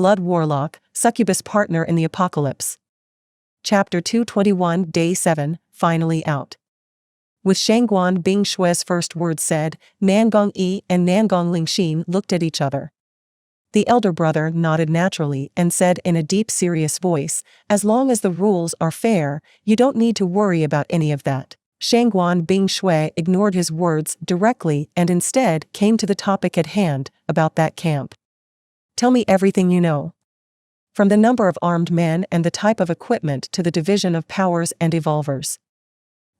Blood Warlock, Succubus Partner in the Apocalypse. Chapter 221, Day 7, finally out. With Shangguan Bing Shui's first words said, Nangong Yi and Nangong Lingxin looked at each other. The elder brother nodded naturally and said in a deep, serious voice, as long as the rules are fair, you don't need to worry about any of that. Shangguan Bing Shui ignored his words directly and instead came to the topic at hand, about that camp. Tell me everything you know. From the number of armed men and the type of equipment to the division of powers and evolvers.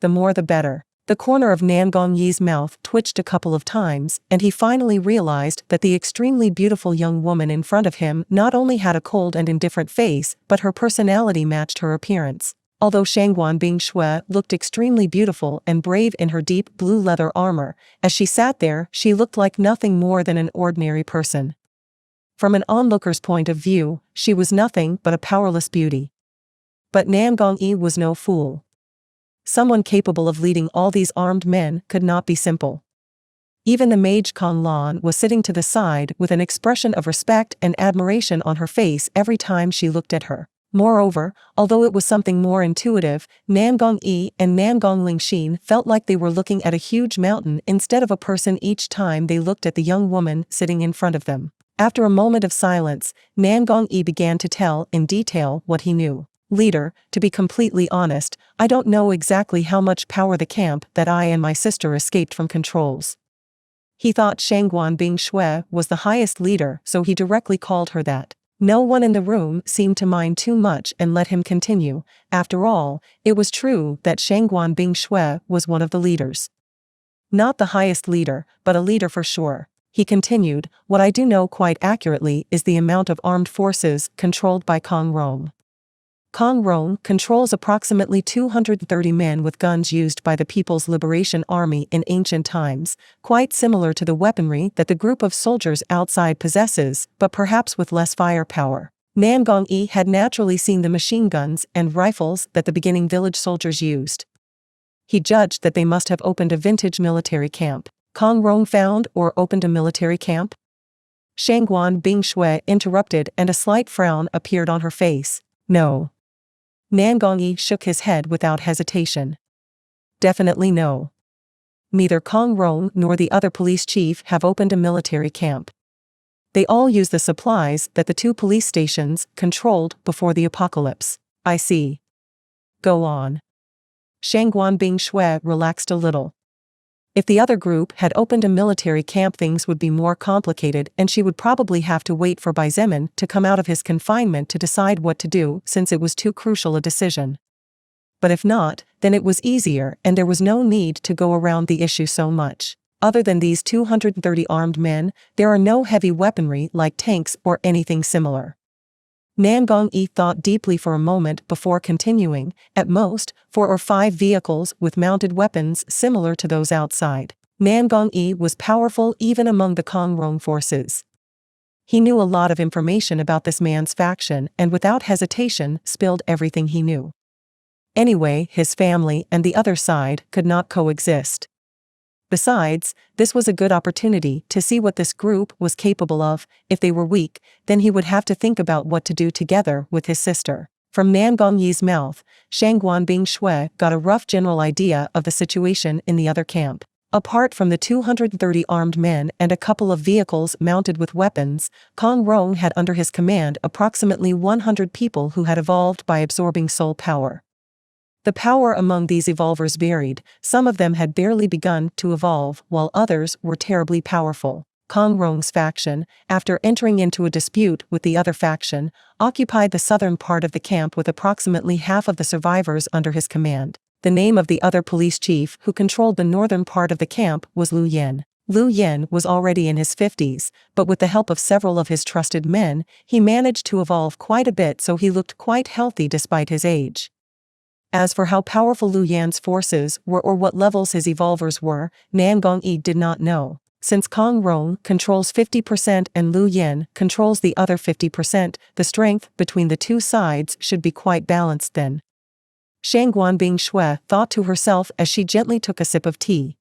The more the better. The corner of Nangong Yi's mouth twitched a couple of times, and he finally realized that the extremely beautiful young woman in front of him not only had a cold and indifferent face, but her personality matched her appearance. Although Shangguan Bing Shui looked extremely beautiful and brave in her deep blue leather armor, as she sat there, she looked like nothing more than an ordinary person. From an onlooker's point of view, she was nothing but a powerless beauty. But Nangong Yi was no fool. Someone capable of leading all these armed men could not be simple. Even the mage Kong Lan was sitting to the side with an expression of respect and admiration on her face every time she looked at her. Moreover, although it was something more intuitive, Nangong Yi and Nangong Lingxin felt like they were looking at a huge mountain instead of a person each time they looked at the young woman sitting in front of them. After a moment of silence, Nangong Yi began to tell in detail what he knew. Leader, to be completely honest, I don't know exactly how much power the camp that I and my sister escaped from controls. He thought Shangguan Bing Shui was the highest leader, so he directly called her that. No one in the room seemed to mind too much and let him continue. After all, it was true that Shangguan Bing Shui was one of the leaders. Not the highest leader, but a leader for sure. He continued, what I do know quite accurately is the amount of armed forces controlled by Kong Rong. Kong Rong controls approximately 230 men with guns used by the People's Liberation Army in ancient times, quite similar to the weaponry that the group of soldiers outside possesses, but perhaps with less firepower. Nangong Yi had naturally seen the machine guns and rifles that the beginning village soldiers used. He judged that they must have opened a vintage military camp. Kong Rong found or opened a military camp? Shangguan Bing Shui interrupted and a slight frown appeared on her face. No. Nangong Yi shook his head without hesitation. Definitely no. Neither Kong Rong nor the other police chief have opened a military camp. They all use the supplies that the two police stations controlled before the apocalypse. I see. Go on. Shangguan Bing Shui relaxed a little. If the other group had opened a military camp, things would be more complicated and she would probably have to wait for Baizemin to come out of his confinement to decide what to do, since it was too crucial a decision. But if not, then it was easier and there was no need to go around the issue so much. Other than these 230 armed men, there are no heavy weaponry like tanks or anything similar. Nangong Yi thought deeply for a moment before continuing, at most, 4 or 5 vehicles with mounted weapons similar to those outside. Nangong Yi was powerful even among the Kong Rong forces. He knew a lot of information about this man's faction and without hesitation spilled everything he knew. Anyway, his family and the other side could not coexist. Besides, this was a good opportunity to see what this group was capable of. If they were weak, then he would have to think about what to do together with his sister. From Nangong Yi's mouth, Shangguan Bing Shui got a rough general idea of the situation in the other camp. Apart from the 230 armed men and a couple of vehicles mounted with weapons, Kong Rong had under his command approximately 100 people who had evolved by absorbing soul power. The power among these evolvers varied. Some of them had barely begun to evolve, while others were terribly powerful. Kong Rong's faction, after entering into a dispute with the other faction, occupied the southern part of the camp with approximately half of the survivors under his command. The name of the other police chief who controlled the northern part of the camp was Lu Yan. Lu Yan was already in his 50s, but with the help of several of his trusted men, he managed to evolve quite a bit, so he looked quite healthy despite his age. As for how powerful Lu Yan's forces were or what levels his evolvers were, Nangong Yi did not know. Since Kong Rong controls 50% and Lu Yan controls the other 50%, the strength between the two sides should be quite balanced then. Shangguan Bing Shui thought to herself as she gently took a sip of tea.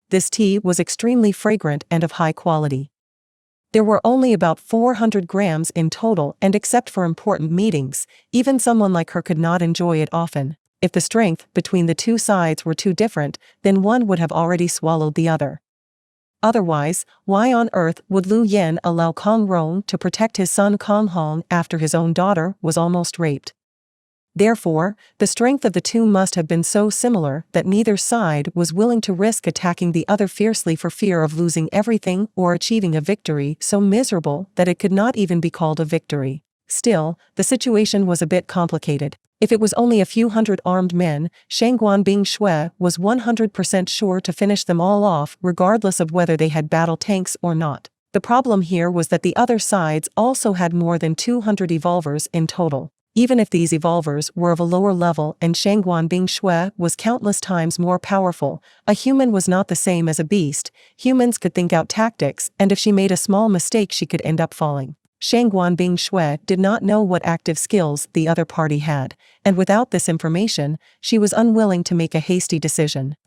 This tea was extremely fragrant and of high quality. There were only about 400 grams in total, and except for important meetings, even someone like her could not enjoy it often. If the strength between the two sides were too different, then one would have already swallowed the other. Otherwise, why on earth would Lu Yen allow Kong Rong to protect his son Kong Hong after his own daughter was almost raped? Therefore, the strength of the two must have been so similar that neither side was willing to risk attacking the other fiercely for fear of losing everything or achieving a victory so miserable that it could not even be called a victory. Still, the situation was a bit complicated. If it was only a few hundred armed men, Shangguan Bingshui was 100% sure to finish them all off regardless of whether they had battle tanks or not. The problem here was that the other sides also had more than 200 evolvers in total. Even if these evolvers were of a lower level and Shangguan Bingshui was countless times more powerful, a human was not the same as a beast. Humans could think out tactics, and if she made a small mistake she could end up falling. Shangguan Bingshui did not know what active skills the other party had, and without this information, she was unwilling to make a hasty decision.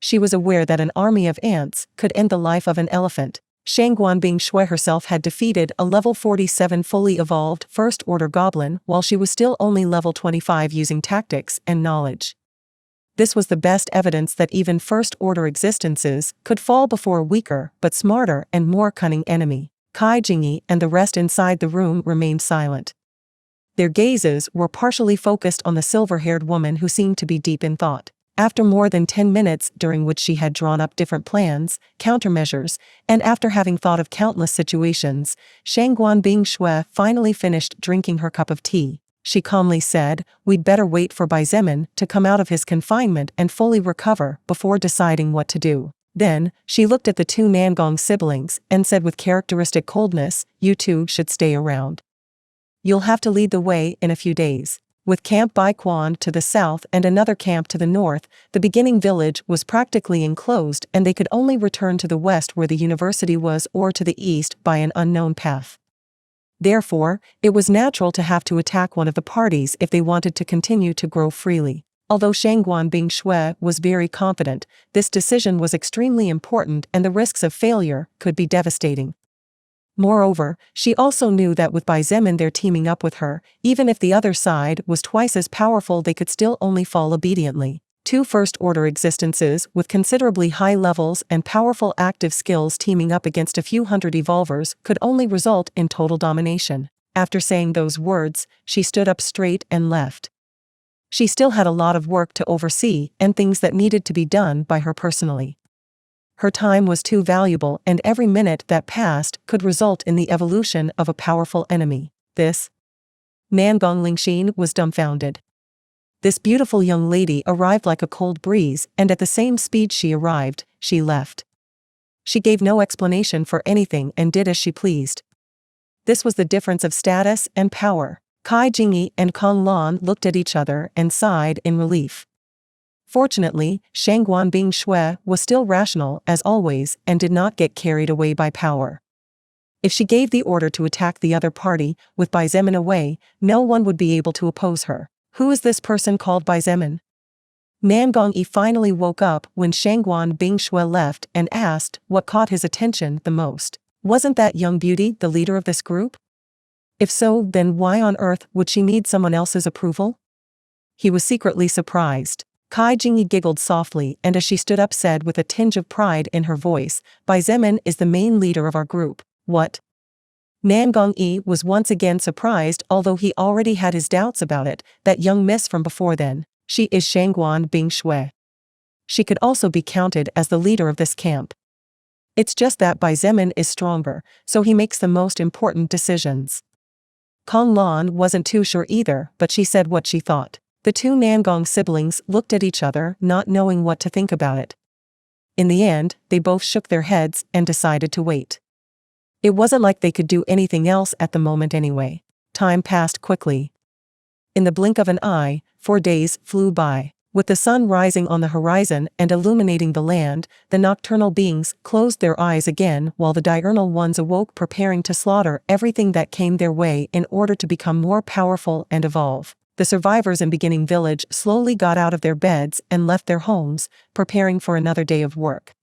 She was aware that an army of ants could end the life of an elephant. Shangguan Bingshui herself had defeated a level 47 fully evolved first-order goblin while she was still only level 25 using tactics and knowledge. This was the best evidence that even first-order existences could fall before a weaker but smarter and more cunning enemy. Kai Jingyi and the rest inside the room remained silent. Their gazes were partially focused on the silver-haired woman who seemed to be deep in thought. After more than 10 minutes during which she had drawn up different plans, countermeasures, and after having thought of countless situations, Shangguan Bingshui finally finished drinking her cup of tea. She calmly said, "We'd better wait for Bai Zemin to come out of his confinement and fully recover before deciding what to do." Then, she looked at the two Nangong siblings and said with characteristic coldness, "You two should stay around. You'll have to lead the way in a few days." With Camp Baiquan to the south and another camp to the north, the beginning village was practically enclosed and they could only return to the west where the university was or to the east by an unknown path. Therefore, it was natural to have to attack one of the parties if they wanted to continue to grow freely. Although Shangguan Bingshui was very confident, this decision was extremely important and the risks of failure could be devastating. Moreover, she also knew that with Bai Zemin there teaming up with her, even if the other side was twice as powerful they could still only fall obediently. Two first-order existences with considerably high levels and powerful active skills teaming up against a few hundred evolvers could only result in total domination. After saying those words, she stood up straight and left. She still had a lot of work to oversee and things that needed to be done by her personally. Her time was too valuable and every minute that passed could result in the evolution of a powerful enemy. This? Nangong Lingxin was dumbfounded. This beautiful young lady arrived like a cold breeze and at the same speed she arrived, she left. She gave no explanation for anything and did as she pleased. This was the difference of status and power. Kai Jingyi and Kong Lan looked at each other and sighed in relief. Fortunately, Shangguan Bingshui was still rational as always and did not get carried away by power. If she gave the order to attack the other party, with Bai Zemin away, no one would be able to oppose her. Who is this person called Bai Zemin? Nangong Yi finally woke up when Shangguan Bingshui left and asked what caught his attention the most. Wasn't that young beauty the leader of this group? If so, then why on earth would she need someone else's approval? He was secretly surprised. Kai Jingyi giggled softly and as she stood up said with a tinge of pride in her voice, "Bai Zemin is the main leader of our group." What? Nangong Yi was once again surprised although he already had his doubts about it, that young miss from before then. She is Shangguan Bingshui. She could also be counted as the leader of this camp. It's just that Bai Zemin is stronger, so he makes the most important decisions. Kong Lan wasn't too sure either, but she said what she thought. The two Nangong siblings looked at each other, not knowing what to think about it. In the end, they both shook their heads and decided to wait. It wasn't like they could do anything else at the moment anyway. Time passed quickly. In the blink of an eye, 4 days flew by. With the sun rising on the horizon and illuminating the land, the nocturnal beings closed their eyes again while the diurnal ones awoke preparing to slaughter everything that came their way in order to become more powerful and evolve. The survivors in beginning village slowly got out of their beds and left their homes, preparing for another day of work.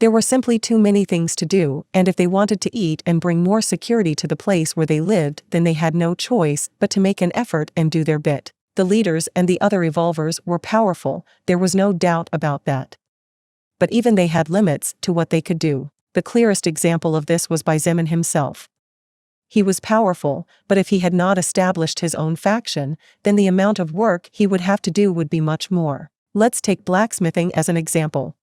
There were simply too many things to do, and if they wanted to eat and bring more security to the place where they lived, then they had no choice but to make an effort and do their bit. The leaders and the other evolvers were powerful, there was no doubt about that. But even they had limits to what they could do. The clearest example of this was by Xietain himself. He was powerful, but if he had not established his own faction, then the amount of work he would have to do would be much more. Let's take blacksmithing as an example.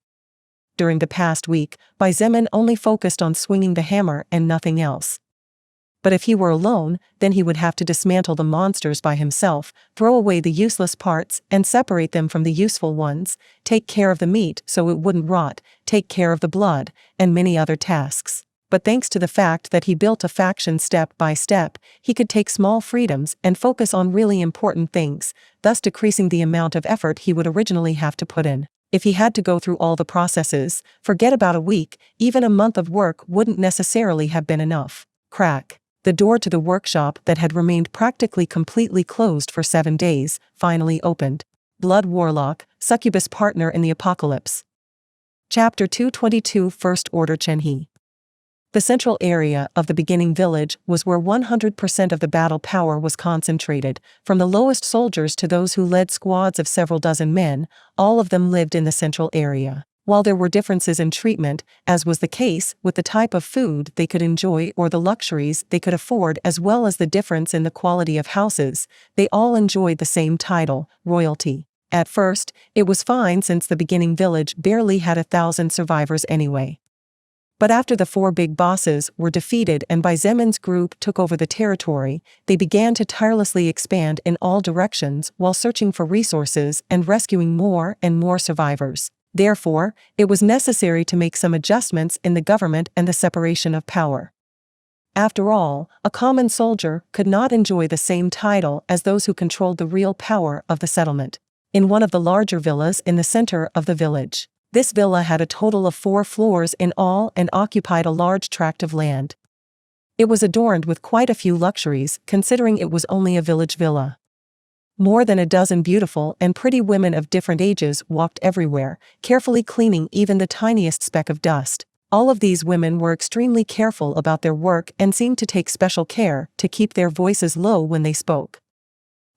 During the past week, Xietain only focused on swinging the hammer and nothing else. But if he were alone, then he would have to dismantle the monsters by himself, throw away the useless parts and separate them from the useful ones, take care of the meat so it wouldn't rot, take care of the blood, and many other tasks. But thanks to the fact that he built a faction step by step, he could take small freedoms and focus on really important things, thus decreasing the amount of effort he would originally have to put in. If he had to go through all the processes, forget about a week, even a month of work wouldn't necessarily have been enough. Crack. The door to the workshop that had remained practically completely closed for 7 days, finally opened. Blood Warlock, Succubus Partner in the Apocalypse. Chapter 222 First Order Chenhe. The central area of the beginning village was where 100% of the battle power was concentrated, from the lowest soldiers to those who led squads of several dozen men, all of them lived in the central area. While there were differences in treatment, as was the case with the type of food they could enjoy or the luxuries they could afford, as well as the difference in the quality of houses, they all enjoyed the same title, royalty. At first, it was fine since the beginning village barely had 1,000 survivors anyway. But after the 4 big bosses were defeated and Xiein's group took over the territory, they began to tirelessly expand in all directions while searching for resources and rescuing more and more survivors. Therefore, it was necessary to make some adjustments in the government and the separation of power. After all, a common soldier could not enjoy the same title as those who controlled the real power of the settlement. In one of the larger villas in the center of the village. This villa had a total of 4 floors in all and occupied a large tract of land. It was adorned with quite a few luxuries, considering it was only a village villa. More than a dozen beautiful and pretty women of different ages walked everywhere, carefully cleaning even the tiniest speck of dust. All of these women were extremely careful about their work and seemed to take special care to keep their voices low when they spoke.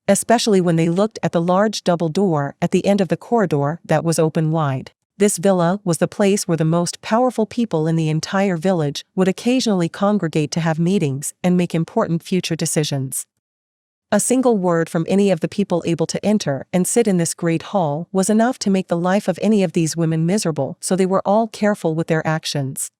Especially when they looked at the large double door at the end of the corridor that was open wide. This villa was the place where the most powerful people in the entire village would occasionally congregate to have meetings and make important future decisions. A single word from any of the people able to enter and sit in this great hall was enough to make the life of any of these women miserable, so they were all careful with their actions.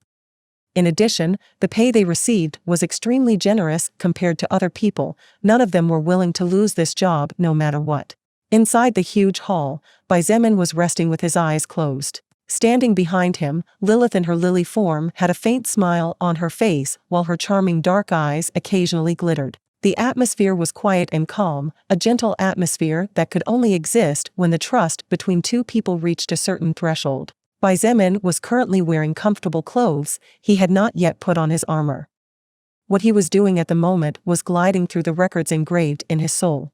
In addition, the pay they received was extremely generous compared to other people. None of them were willing to lose this job no matter what. Inside the huge hall, Xietain was resting with his eyes closed. Standing behind him, Lilith in her lily form had a faint smile on her face while her charming dark eyes occasionally glittered. The atmosphere was quiet and calm, a gentle atmosphere that could only exist when the trust between 2 people reached a certain threshold. Xietain was currently wearing comfortable clothes, he had not yet put on his armor. What he was doing at the moment was gliding through the records engraved in his soul.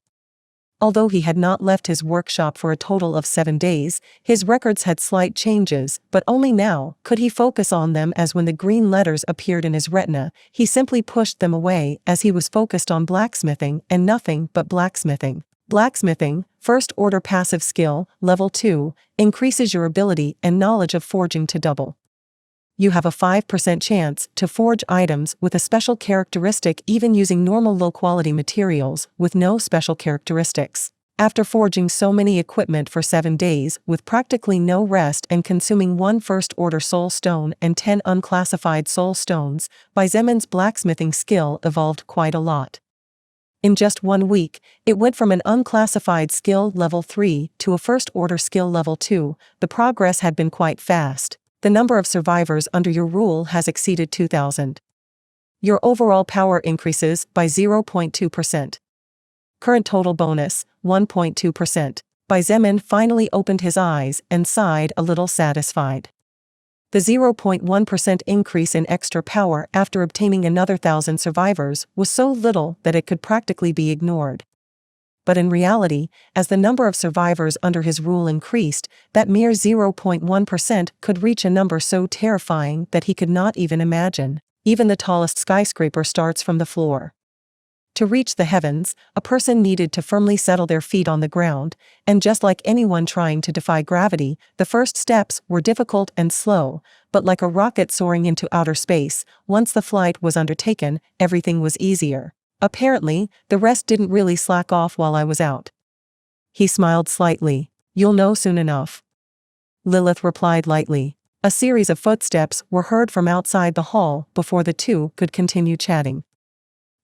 Although he had not left his workshop for a total of 7 days, his records had slight changes, but only now could he focus on them, as when the green letters appeared in his retina, he simply pushed them away as he was focused on blacksmithing and nothing but blacksmithing. Blacksmithing, first order passive skill, level 2, increases your ability and knowledge of forging to double. You have a 5% chance to forge items with a special characteristic even using normal low-quality materials with no special characteristics. After forging so many equipment for 7 days with practically no rest and consuming 1 first-order soul stone and 10 unclassified soul stones, Xiein's blacksmithing skill evolved quite a lot. In just 1 week, it went from an unclassified skill level 3 to a first-order skill level 2. The progress had been quite fast. The number of survivors under your rule has exceeded 2,000. Your overall power increases by 0.2%. Current total bonus, 1.2%. Xietain finally opened his eyes and sighed a little satisfied. The 0.1% increase in extra power after obtaining another 1,000 survivors was so little that it could practically be ignored. But in reality, as the number of survivors under his rule increased, that mere 0.1% could reach a number so terrifying that he could not even imagine. Even the tallest skyscraper starts from the floor. To reach the heavens, a person needed to firmly settle their feet on the ground, and just like anyone trying to defy gravity, the first steps were difficult and slow, but like a rocket soaring into outer space, once the flight was undertaken, everything was easier. Apparently, the rest didn't really slack off while I was out. He smiled slightly. You'll know soon enough. Lilith replied lightly. A series of footsteps were heard from outside the hall before the two could continue chatting.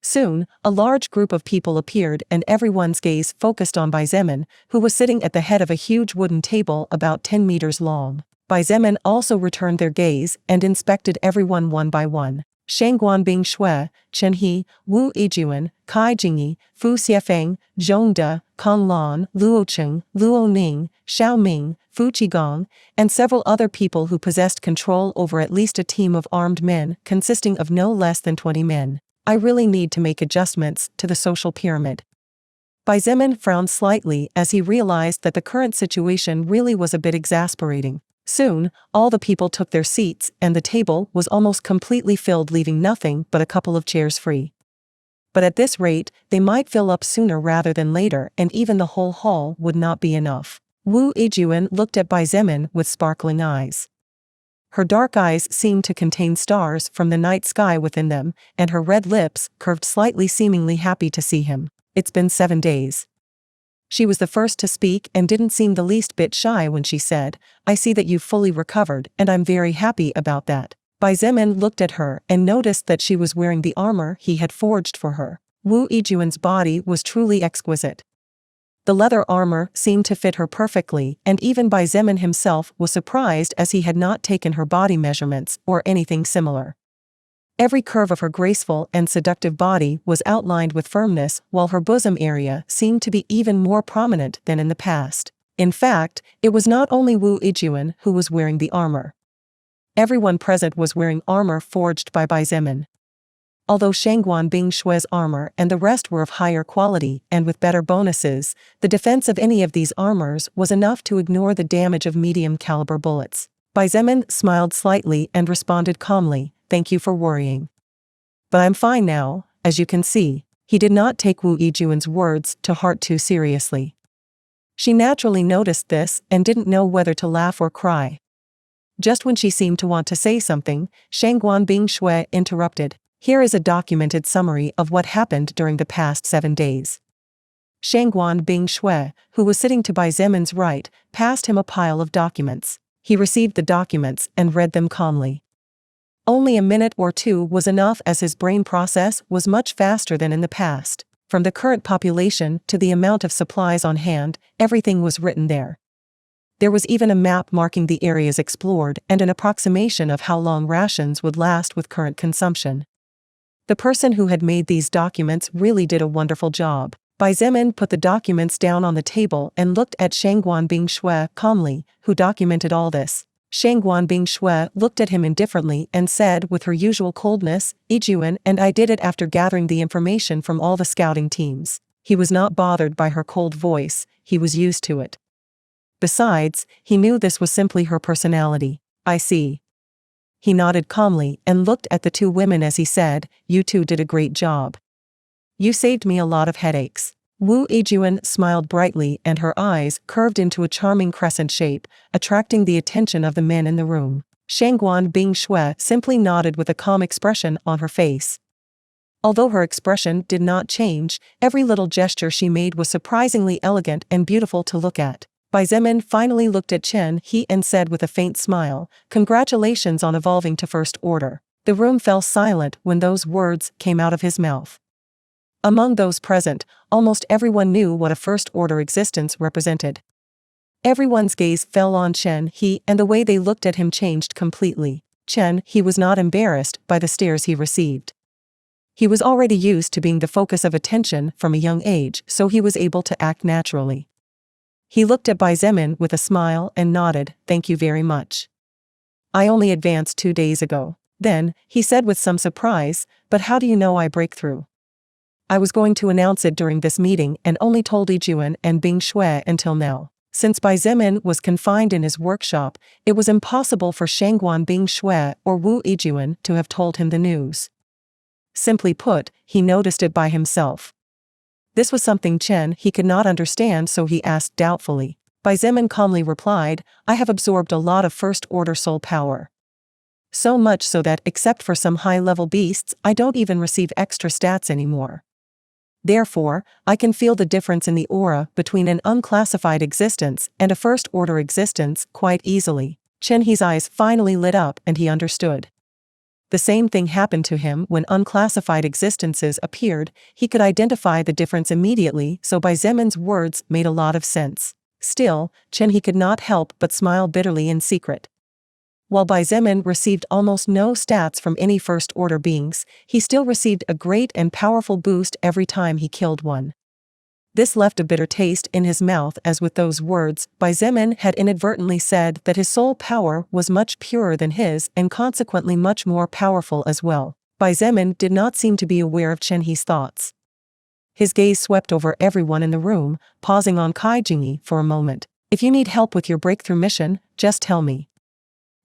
Soon, a large group of people appeared and everyone's gaze focused on Xietain, who was sitting at the head of a huge wooden table about 10 meters long. Xietain also returned their gaze and inspected everyone one by one. Shangguan Bing Shui, Chen He, Wu Yijun, Kai Jingyi, Fu Xiefeng, Zhong De, Kong Lan, Luo Cheng, Luo Ning, Xiao Ming, Fu Qigong, and several other people who possessed control over at least a team of armed men consisting of no less than 20 men. I really need to make adjustments to the social pyramid. Xietain frowned slightly as he realized that the current situation really was a bit exasperating. Soon, all the people took their seats and the table was almost completely filled, leaving nothing but a couple of chairs free. But at this rate, they might fill up sooner rather than later, and even the whole hall would not be enough. Wu Yijun looked at Xietain with sparkling eyes. Her dark eyes seemed to contain stars from the night sky within them, and her red lips curved slightly, seemingly happy to see him. It's been 7 days. She was the first to speak and didn't seem the least bit shy when she said, I see that you've fully recovered, and I'm very happy about that. Xietain looked at her and noticed that she was wearing the armor he had forged for her. Wu Yijun's body was truly exquisite. The leather armor seemed to fit her perfectly, and even Xietain himself was surprised as he had not taken her body measurements or anything similar. Every curve of her graceful and seductive body was outlined with firmness, while her bosom area seemed to be even more prominent than in the past. In fact, it was not only Wu Yijun who was wearing the armor. Everyone present was wearing armor forged by Xietain. Although Shangguan Bing Shui's armor and the rest were of higher quality and with better bonuses, the defense of any of these armors was enough to ignore the damage of medium-caliber bullets. Xietain smiled slightly and responded calmly, Thank you for worrying. But I'm fine now, as you can see. He did not take Wu Yijun's words to heart too seriously. She naturally noticed this and didn't know whether to laugh or cry. Just when she seemed to want to say something, Shangguan Bing Shui interrupted. Here is a documented summary of what happened during the past 7 days. Shangguan Bing Shui, who was sitting to Xietan's right, passed him a pile of documents. He received the documents and read them calmly. Only a minute or two was enough, as his brain process was much faster than in the past. From the current population to the amount of supplies on hand, everything was written there. There was even a map marking the areas explored and an approximation of how long rations would last with current consumption. The person who had made these documents really did a wonderful job. Xietain put the documents down on the table and looked at Shangguan Bing Shui calmly, who documented all this. Shangguan Bing Shui looked at him indifferently and said with her usual coldness, Yijun, and I did it after gathering the information from all the scouting teams. He was not bothered by her cold voice, he was used to it. Besides, he knew this was simply her personality. I see. He nodded calmly and looked at the two women as he said, You two did a great job. You saved me a lot of headaches. Wu Yijun smiled brightly and her eyes curved into a charming crescent shape, attracting the attention of the men in the room. Shangguan Bing Shui simply nodded with a calm expression on her face. Although her expression did not change, every little gesture she made was surprisingly elegant and beautiful to look at. Xietain finally looked at Chen He and said with a faint smile, Congratulations on evolving to First Order. The room fell silent when those words came out of his mouth. Among those present, almost everyone knew what a First Order existence represented. Everyone's gaze fell on Chen He, and the way they looked at him changed completely. Chen He was not embarrassed by the stares he received. He was already used to being the focus of attention from a young age, so he was able to act naturally. He looked at Xietain with a smile and nodded, Thank you very much. I only advanced 2 days ago. Then, he said with some surprise, But how do you know I break through? I was going to announce it during this meeting and only told Xietain and Bing Shui until now. Since Bai Zemin was confined in his workshop, it was impossible for Shangguan Bing Shui or Wu Yijun to have told him the news. Simply put, he noticed it by himself. This was something Chen he could not understand, so he asked doubtfully. Bai Zemin calmly replied, I have absorbed a lot of first-order soul power. So much so that, except for some high-level beasts, I don't even receive extra stats anymore. Therefore, I can feel the difference in the aura between an unclassified existence and a first-order existence quite easily. Chen He's eyes finally lit up and he understood. The same thing happened to him when unclassified existences appeared. He could identify the difference immediately, so Bai Zemin's words made a lot of sense. Still, Chen He could not help but smile bitterly in secret. While Bai Zemin received almost no stats from any first-order beings, he still received a great and powerful boost every time he killed one. This left a bitter taste in his mouth, as with those words, Bai Zemin had inadvertently said that his soul power was much purer than his and consequently much more powerful as well. Bai Zemin did not seem to be aware of Chen He's thoughts. His gaze swept over everyone in the room, pausing on Kai Jingyi for a moment. If you need help with your breakthrough mission, just tell me,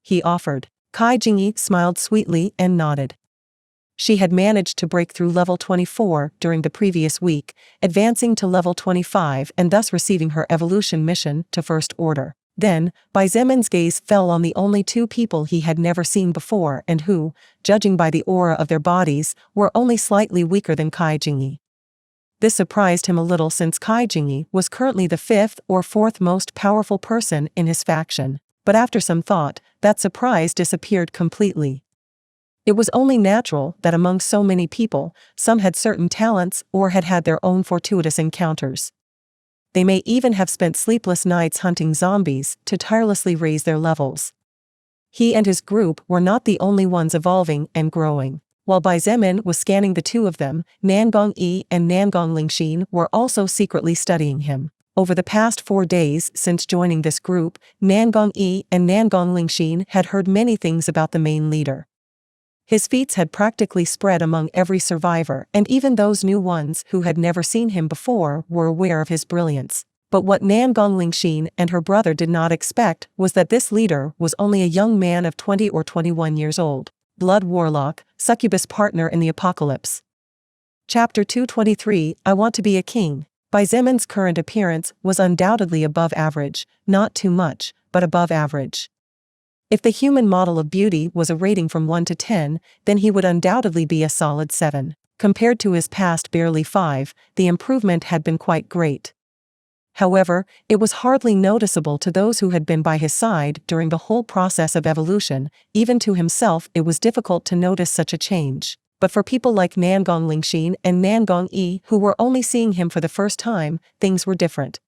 he offered. Kai Jingyi smiled sweetly and nodded. She had managed to break through level 24 during the previous week, advancing to level 25 and thus receiving her evolution mission to First Order. Then, Bai Zemin's gaze fell on the only two people he had never seen before and who, judging by the aura of their bodies, were only slightly weaker than Kai Jingyi. This surprised him a little, since Kai Jingyi was currently the fifth or fourth most powerful person in his faction. But after some thought, that surprise disappeared completely. It was only natural that among so many people, some had certain talents or had had their own fortuitous encounters. They may even have spent sleepless nights hunting zombies to tirelessly raise their levels. He and his group were not the only ones evolving and growing. While Bai Zemin was scanning the two of them, Nangong Yi and Nangong Lingxin were also secretly studying him. Over the past 4 days since joining this group, Nangong Yi and Nangong Lingxin had heard many things about the main leader. His feats had practically spread among every survivor, and even those new ones who had never seen him before were aware of his brilliance. But what Nangong Lingxin and her brother did not expect was that this leader was only a young man of 20 or 21 years old. Blood Warlock, Succubus Partner in the Apocalypse. Chapter 223, I Want to Be a King. Bai Zemin's current appearance was undoubtedly above average, not too much, but above average. If the human model of beauty was a rating from 1 to 10, then he would undoubtedly be a solid 7. Compared to his past barely 5, the improvement had been quite great. However, it was hardly noticeable to those who had been by his side during the whole process of evolution. Even to himself it was difficult to notice such a change. But for people like Nangong Lingxin and Nangong Yi, who were only seeing him for the first time, things were different.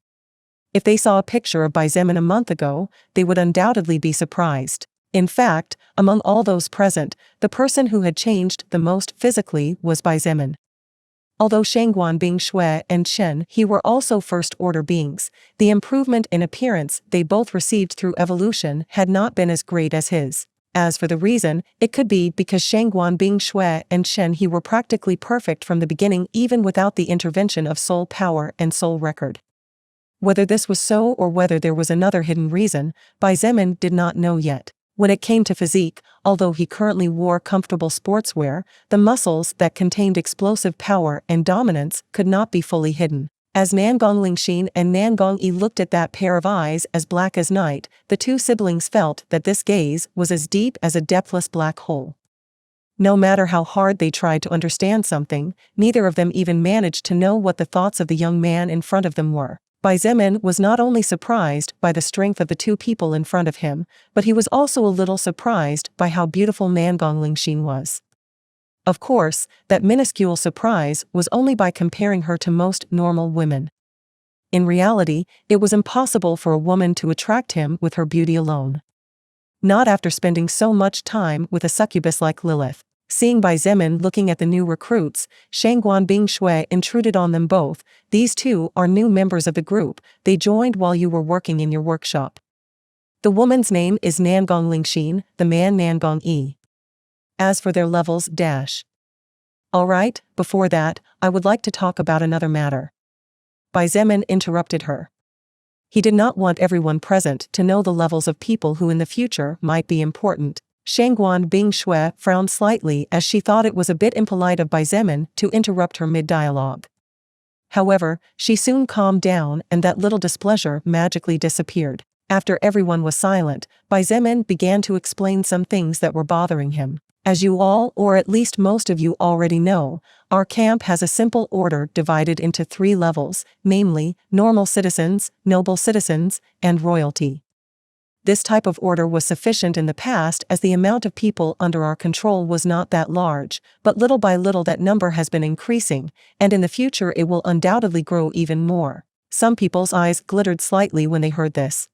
If they saw a picture of Bai Zemin a month ago, they would undoubtedly be surprised. In fact, among all those present, the person who had changed the most physically was Bai Zemin. Although Shangguan Bing Shui and Chen He were also first-order beings, the improvement in appearance they both received through evolution had not been as great as his. As for the reason, it could be because Shangguan Bing Shui and Chen He were practically perfect from the beginning, even without the intervention of soul power and soul record. Whether this was so or whether there was another hidden reason, Bai Zemin did not know yet. When it came to physique, although he currently wore comfortable sportswear, the muscles that contained explosive power and dominance could not be fully hidden. As Nangong Lingxin and Nangong Yi looked at that pair of eyes as black as night, the two siblings felt that this gaze was as deep as a depthless black hole. No matter how hard they tried to understand something, neither of them even managed to know what the thoughts of the young man in front of them were. Bai Zemin was not only surprised by the strength of the two people in front of him, but he was also a little surprised by how beautiful Nangong Lingxin was. Of course, that minuscule surprise was only by comparing her to most normal women. In reality, it was impossible for a woman to attract him with her beauty alone. Not after spending so much time with a succubus like Lilith. Seeing Bai Zemin looking at the new recruits, Shangguan Bing Shui intruded on them both. These two are new members of the group. They joined while you were working in your workshop. The woman's name is Nangong Lingxin, the man Nangong Yi. As for their levels, Alright, before that, I would like to talk about another matter. Bai Zemin interrupted her. He did not want everyone present to know the levels of people who in the future might be important. Shangguan Bingshui frowned slightly as she thought it was a bit impolite of Bai Zemin to interrupt her mid-dialogue. However, she soon calmed down and that little displeasure magically disappeared. After everyone was silent, Bai Zemin began to explain some things that were bothering him. As you all, or at least most of you already know, our camp has a simple order divided into 3 levels, namely, normal citizens, noble citizens, and royalty. This type of order was sufficient in the past as the amount of people under our control was not that large, but little by little that number has been increasing, and in the future it will undoubtedly grow even more. Some people's eyes glittered slightly when they heard this.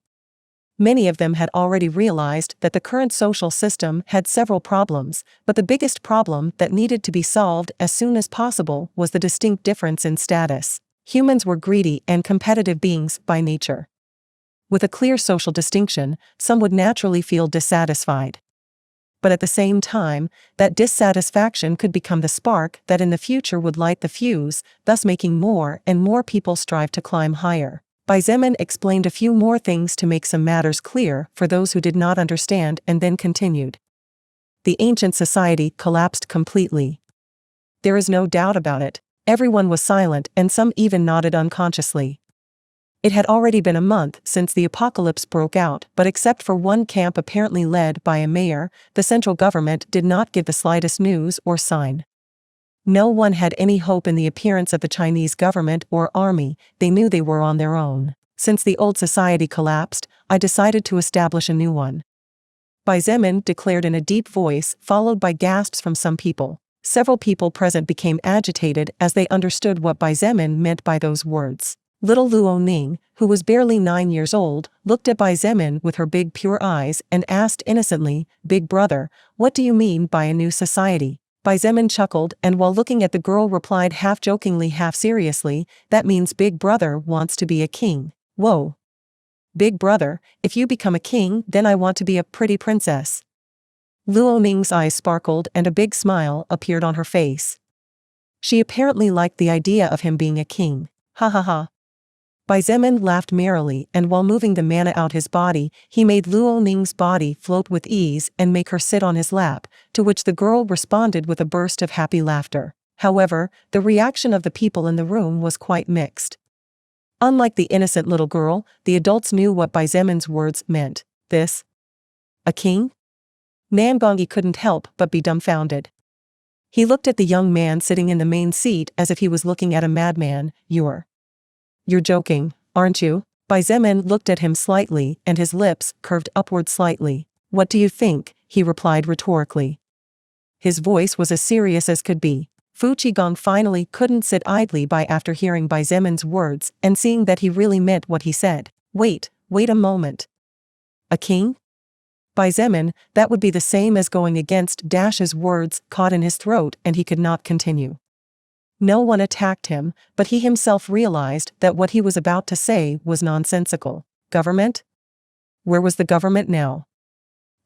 Many of them had already realized that the current social system had several problems, but the biggest problem that needed to be solved as soon as possible was the distinct difference in status. Humans were greedy and competitive beings by nature. With a clear social distinction, some would naturally feel dissatisfied. But at the same time, that dissatisfaction could become the spark that in the future would light the fuse, thus making more and more people strive to climb higher. Bai Zemin explained a few more things to make some matters clear for those who did not understand and then continued. The ancient society collapsed completely. There is no doubt about it. Everyone was silent and some even nodded unconsciously. It had already been a month since the apocalypse broke out, but except for one camp apparently led by a mayor, the central government did not give the slightest news or sign. No one had any hope in the appearance of the Chinese government or army. They knew they were on their own. Since the old society collapsed, I decided to establish a new one. Bai Zemin declared in a deep voice, followed by gasps from some people. Several people present became agitated as they understood what Bai Zemin meant by those words. Little Luo Ning, who was barely 9 years old, looked at Bai Zemin with her big pure eyes and asked innocently, "Big brother, what do you mean by a new society?" Bai Zemin chuckled and while looking at the girl replied half jokingly half seriously, "That means Big Brother wants to be a king." Whoa. Big brother, if you become a king then I want to be a pretty princess. Luo Ning's eyes sparkled and a big smile appeared on her face. She apparently liked the idea of him being a king. Ha ha ha. Bai Zemin laughed merrily and while moving the mana out his body, he made Luo Ning's body float with ease and make her sit on his lap, to which the girl responded with a burst of happy laughter. However, the reaction of the people in the room was quite mixed. Unlike the innocent little girl, the adults knew what Bai Zemin's words meant. This? A king? Nangongyi couldn't help but be dumbfounded. He looked at the young man sitting in the main seat as if he was looking at a madman. You're joking, aren't you? Bai Zemin looked at him slightly and his lips curved upward slightly. What do you think? He replied rhetorically. His voice was as serious as could be. Fu Qigong finally couldn't sit idly by after hearing Bai Zemin's words and seeing that he really meant what he said. Wait a moment. A king? Bai Zemin, that would be the same as going against Dash's words caught in his throat and he could not continue. No one attacked him, but he himself realized that what he was about to say was nonsensical. Government? Where was the government now?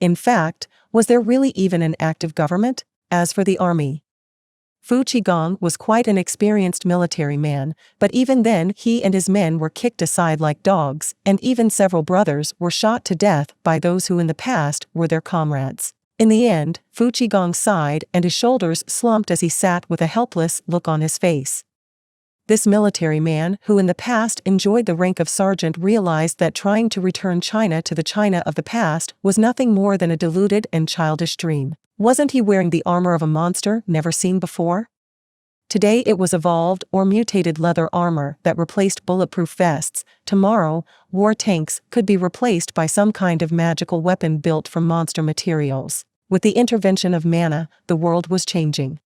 In fact, was there really even an active government? As for the army, Fu Qigong was quite an experienced military man, but even then he and his men were kicked aside like dogs, and even several brothers were shot to death by those who in the past were their comrades. In the end, Fu Qigong sighed and his shoulders slumped as he sat with a helpless look on his face. This military man, who in the past enjoyed the rank of sergeant, realized that trying to return China to the China of the past was nothing more than a deluded and childish dream. Wasn't he wearing the armor of a monster never seen before? Today it was evolved or mutated leather armor that replaced bulletproof vests. Tomorrow, war tanks could be replaced by some kind of magical weapon built from monster materials. With the intervention of mana, the world was changing.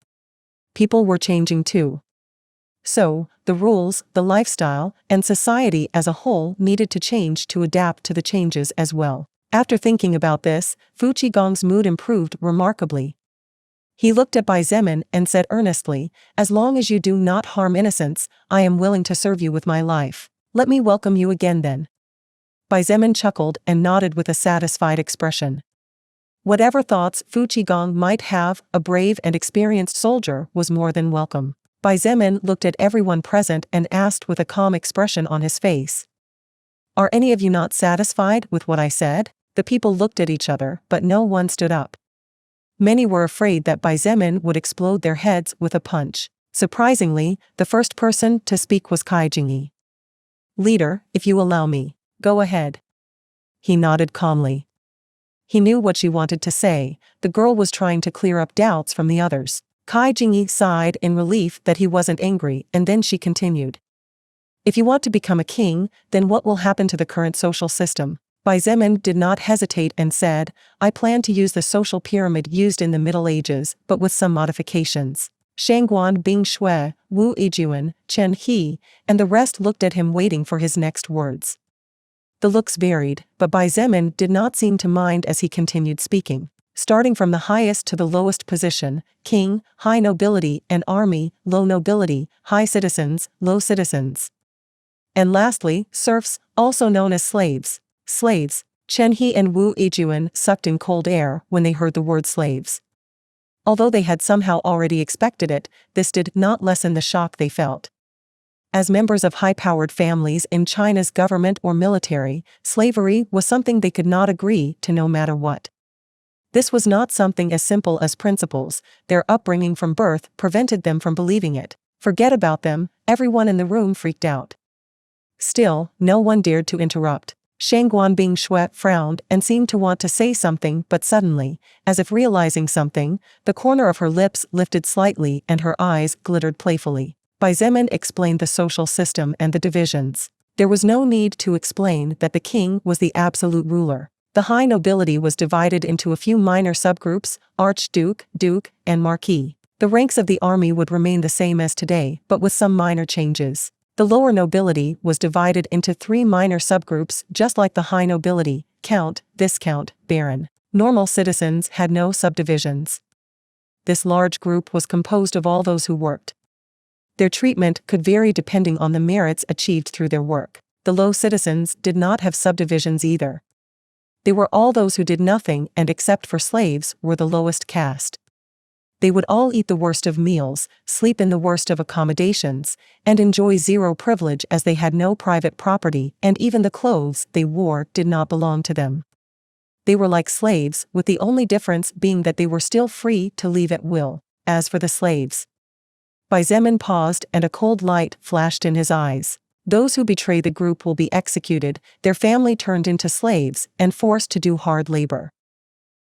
People were changing too. So, the rules, the lifestyle, and society as a whole needed to change to adapt to the changes as well. After thinking about this, Fu Qigong's mood improved remarkably. He looked at Bai Zemin and said earnestly, "As long as you do not harm innocents, I am willing to serve you with my life. Let me welcome you again then." Bai Zemin chuckled and nodded with a satisfied expression. Whatever thoughts Fu Qigong might have, a brave and experienced soldier was more than welcome. Bai Zemin looked at everyone present and asked with a calm expression on his face. "Are any of you not satisfied with what I said?" The people looked at each other, but no one stood up. Many were afraid that Bai Zemin would explode their heads with a punch. Surprisingly, the first person to speak was Kai Jingyi. "Leader, if you allow me, go ahead." He nodded calmly. He knew what she wanted to say. The girl was trying to clear up doubts from the others. Kai Jingyi sighed in relief that he wasn't angry, and then she continued. "If you want to become a king, then what will happen to the current social system?" Bai Zemin did not hesitate and said, "I plan to use the social pyramid used in the Middle Ages, but with some modifications." Shangguan Bing Shui, Wu Yijuan, Chen He, and the rest looked at him waiting for his next words. The looks varied, but Bai Zemin did not seem to mind as he continued speaking. Starting from the highest to the lowest position, king, high nobility, and army, low nobility, high citizens, low citizens. And lastly, serfs, also known as slaves. Slaves. Chen He and Wu Yijuan sucked in cold air when they heard the word slaves. Although they had somehow already expected it, this did not lessen the shock they felt. As members of high-powered families in China's government or military, slavery was something they could not agree to no matter what. This was not something as simple as principles. Their upbringing from birth prevented them from believing it. Forget about them, everyone in the room freaked out. Still, no one dared to interrupt. Shangguan Bing Shui frowned and seemed to want to say something, but suddenly, as if realizing something, the corner of her lips lifted slightly and her eyes glittered playfully. Bai Zemin explained the social system and the divisions. There was no need to explain that the king was the absolute ruler. The high nobility was divided into a few minor subgroups: archduke, duke, and marquis. The ranks of the army would remain the same as today, but with some minor changes. The lower nobility was divided into 3 minor subgroups, just like the high nobility: count, viscount, baron. Normal citizens had no subdivisions. This large group was composed of all those who worked. Their treatment could vary depending on the merits achieved through their work. The low citizens did not have subdivisions either. They were all those who did nothing and, except for slaves, were the lowest caste. They would all eat the worst of meals, sleep in the worst of accommodations, and enjoy zero privilege as they had no private property, and even the clothes they wore did not belong to them. They were like slaves, with the only difference being that they were still free to leave at will. As for the slaves, Bai Zemin paused and a cold light flashed in his eyes. Those who betray the group will be executed, their family turned into slaves, and forced to do hard labor.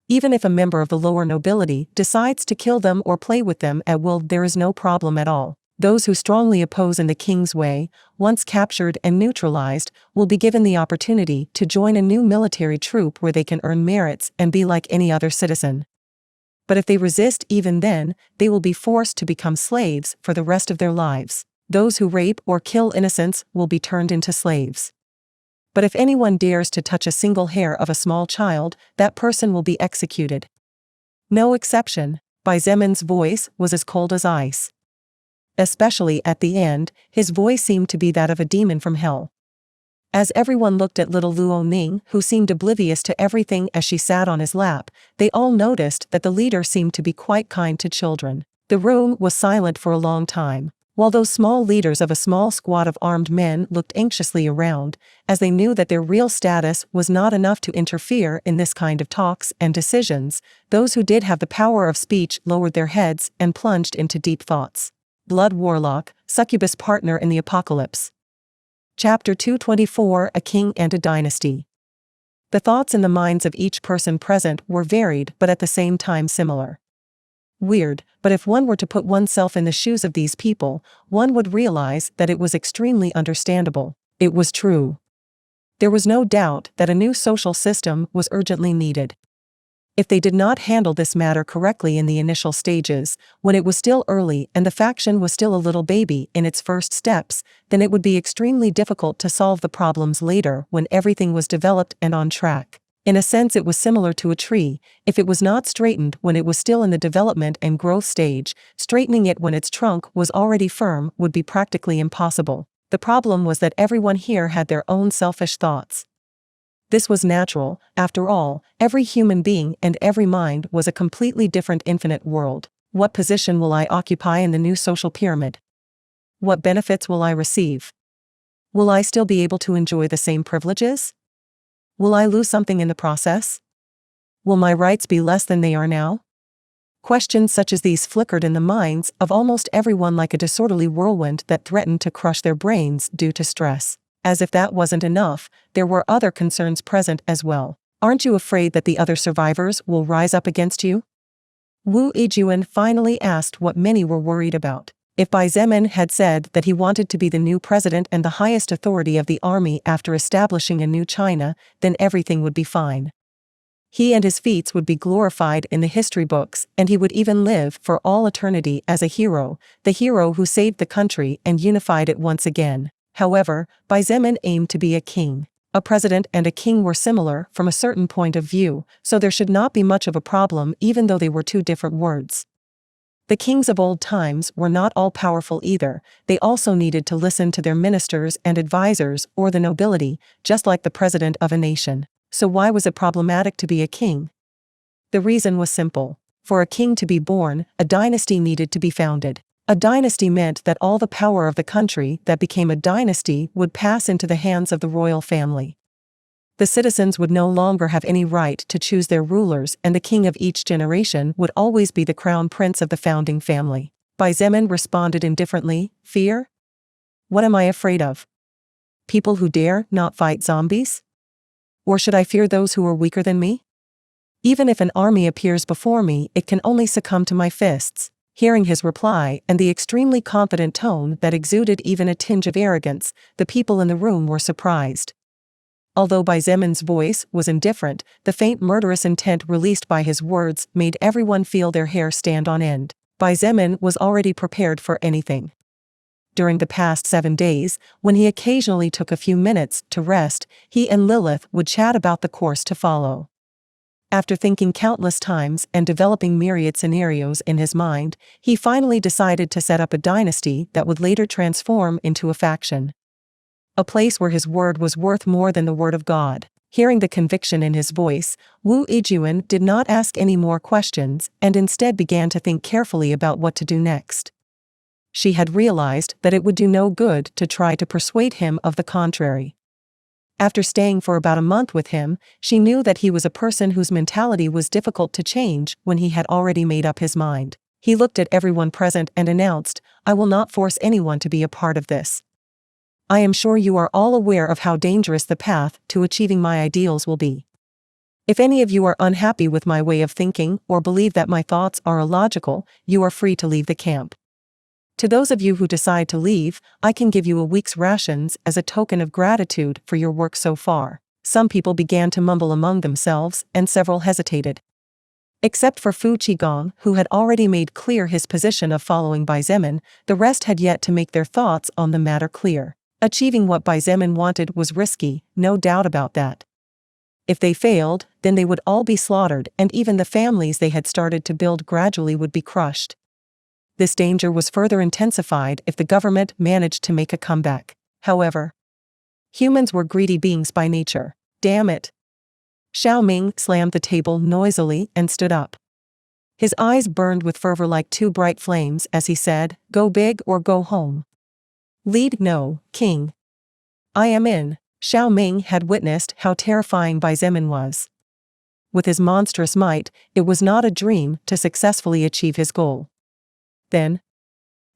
Even if a member of the lower nobility decides to kill them or play with them at will, there is no problem at all. Those who strongly oppose in the king's way, once captured and neutralized, will be given the opportunity to join a new military troop where they can earn merits and be like any other citizen. But if they resist even then, they will be forced to become slaves for the rest of their lives. Those who rape or kill innocents will be turned into slaves. But if anyone dares to touch a single hair of a small child, that person will be executed. No exception. Bai Zemin's voice was as cold as ice. Especially at the end, his voice seemed to be that of a demon from hell. As everyone looked at little Luo Ning, who seemed oblivious to everything as she sat on his lap, they all noticed that the leader seemed to be quite kind to children. The room was silent for a long time, while those small leaders of a small squad of armed men looked anxiously around, as they knew that their real status was not enough to interfere in this kind of talks and decisions. Those who did have the power of speech lowered their heads and plunged into deep thoughts. Blood Warlock, Succubus Partner in the Apocalypse. Chapter 224: A King and a Dynasty. The thoughts in the minds of each person present were varied but at the same time similar. Weird, but if one were to put oneself in the shoes of these people, one would realize that it was extremely understandable. It was true. There was no doubt that a new social system was urgently needed. If they did not handle this matter correctly in the initial stages, when it was still early and the faction was still a little baby in its first steps, then it would be extremely difficult to solve the problems later when everything was developed and on track. In a sense, it was similar to a tree. If it was not straightened when it was still in the development and growth stage, straightening it when its trunk was already firm would be practically impossible. The problem was that everyone here had their own selfish thoughts. This was natural. After all, every human being and every mind was a completely different infinite world. What position will I occupy in the new social pyramid? What benefits will I receive? Will I still be able to enjoy the same privileges? Will I lose something in the process? Will my rights be less than they are now? Questions such as these flickered in the minds of almost everyone like a disorderly whirlwind that threatened to crush their brains due to stress. As if that wasn't enough, there were other concerns present as well. Aren't you afraid that the other survivors will rise up against you? Wu Yijun finally asked what many were worried about. If Bai Zemin had said that he wanted to be the new president and the highest authority of the army after establishing a new China, then everything would be fine. He and his feats would be glorified in the history books, and he would even live for all eternity as a hero, the hero who saved the country and unified it once again. However, Bai Zemin aimed to be a king. A president and a king were similar from a certain point of view, so there should not be much of a problem even though they were two different words. The kings of old times were not all powerful either. They also needed to listen to their ministers and advisors or the nobility, just like the president of a nation. So why was it problematic to be a king? The reason was simple. For a king to be born, a dynasty needed to be founded. A dynasty meant that all the power of the country that became a dynasty would pass into the hands of the royal family. The citizens would no longer have any right to choose their rulers, and the king of each generation would always be the crown prince of the founding family. Bai Zemin responded indifferently, fear? What am I afraid of? People who dare not fight zombies? Or should I fear those who are weaker than me? Even if an army appears before me, it can only succumb to my fists. Hearing his reply and the extremely confident tone that exuded even a tinge of arrogance, the people in the room were surprised. Although Bai Zemin's voice was indifferent, the faint murderous intent released by his words made everyone feel their hair stand on end. Bai Zemin was already prepared for anything. During the past 7 days, when he occasionally took a few minutes to rest, he and Lilith would chat about the course to follow. After thinking countless times and developing myriad scenarios in his mind, he finally decided to set up a dynasty that would later transform into a faction. A place where his word was worth more than the word of God. Hearing the conviction in his voice, Wu Yijun did not ask any more questions and instead began to think carefully about what to do next. She had realized that it would do no good to try to persuade him of the contrary. After staying for about a month with him, she knew that he was a person whose mentality was difficult to change when he had already made up his mind. He looked at everyone present and announced, "I will not force anyone to be a part of this. I am sure you are all aware of how dangerous the path to achieving my ideals will be. If any of you are unhappy with my way of thinking or believe that my thoughts are illogical, you are free to leave the camp. To those of you who decide to leave, I can give you a week's rations as a token of gratitude for your work so far." Some people began to mumble among themselves, and several hesitated. Except for Fu Qigong, who had already made clear his position of following Bai Zemin, the rest had yet to make their thoughts on the matter clear. Achieving what Bai Zemin wanted was risky, no doubt about that. If they failed, then they would all be slaughtered, and even the families they had started to build gradually would be crushed. This danger was further intensified if the government managed to make a comeback. However, humans were greedy beings by nature. Damn it. Xiao Ming slammed the table noisily and stood up. His eyes burned with fervor like two bright flames as he said, "Go big or go home. Lead no, king. I am in." Xiao Ming had witnessed how terrifying Bai Zemin was. With his monstrous might, it was not a dream to successfully achieve his goal. Then,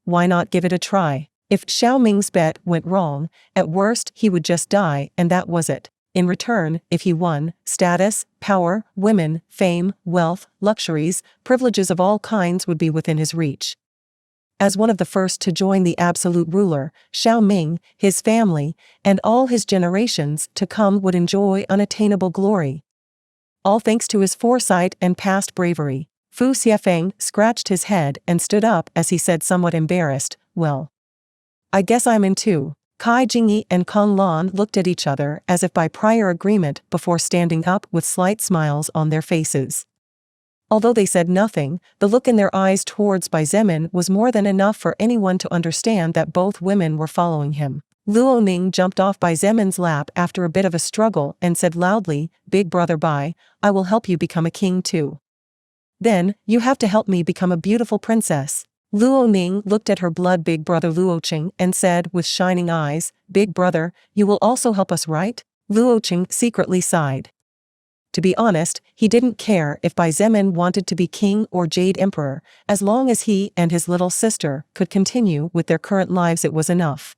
why not give it a try? If Xiao Ming's bet went wrong, at worst he would just die, and that was it. In return, if he won, status, power, women, fame, wealth, luxuries, privileges of all kinds would be within his reach. As one of the first to join the absolute ruler, Xiao Ming, his family, and all his generations to come would enjoy unattainable glory. All thanks to his foresight and past bravery. Fu Xiefeng scratched his head and stood up as he said somewhat embarrassed, "Well, I guess I'm in too." Kai Jingyi and Kong Lan looked at each other as if by prior agreement before standing up with slight smiles on their faces. Although they said nothing, the look in their eyes towards Bai Zemin was more than enough for anyone to understand that both women were following him. Luo Ning jumped off Bai Zemin's lap after a bit of a struggle and said loudly, "Big brother Bai, I will help you become a king too. Then, you have to help me become a beautiful princess." Luo Ning looked at her blood big brother Luo Qing and said with shining eyes, "Big brother, you will also help us, right?" Luo Qing secretly sighed. To be honest, he didn't care if Bai Zemin wanted to be king or Jade Emperor, as long as he and his little sister could continue with their current lives it was enough.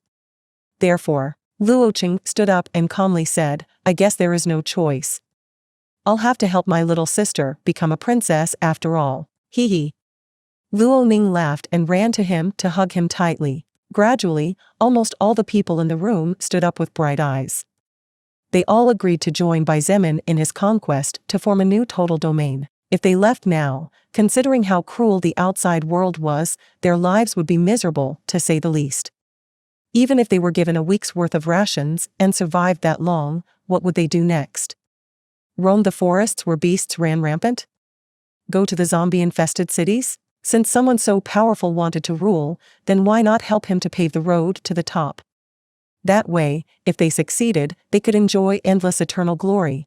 Therefore, Luo Qing stood up and calmly said, "I guess there is no choice. I'll have to help my little sister become a princess after all. Hee hee." Luo Ning laughed and ran to him to hug him tightly. Gradually, almost all the people in the room stood up with bright eyes. They all agreed to join Bai Zemin in his conquest to form a new total domain. If they left now, considering how cruel the outside world was, their lives would be miserable, to say the least. Even if they were given a week's worth of rations and survived that long, what would they do next? Roam the forests where beasts ran rampant? Go to the zombie-infested cities? Since someone so powerful wanted to rule, then why not help him to pave the road to the top? That way, if they succeeded, they could enjoy endless eternal glory.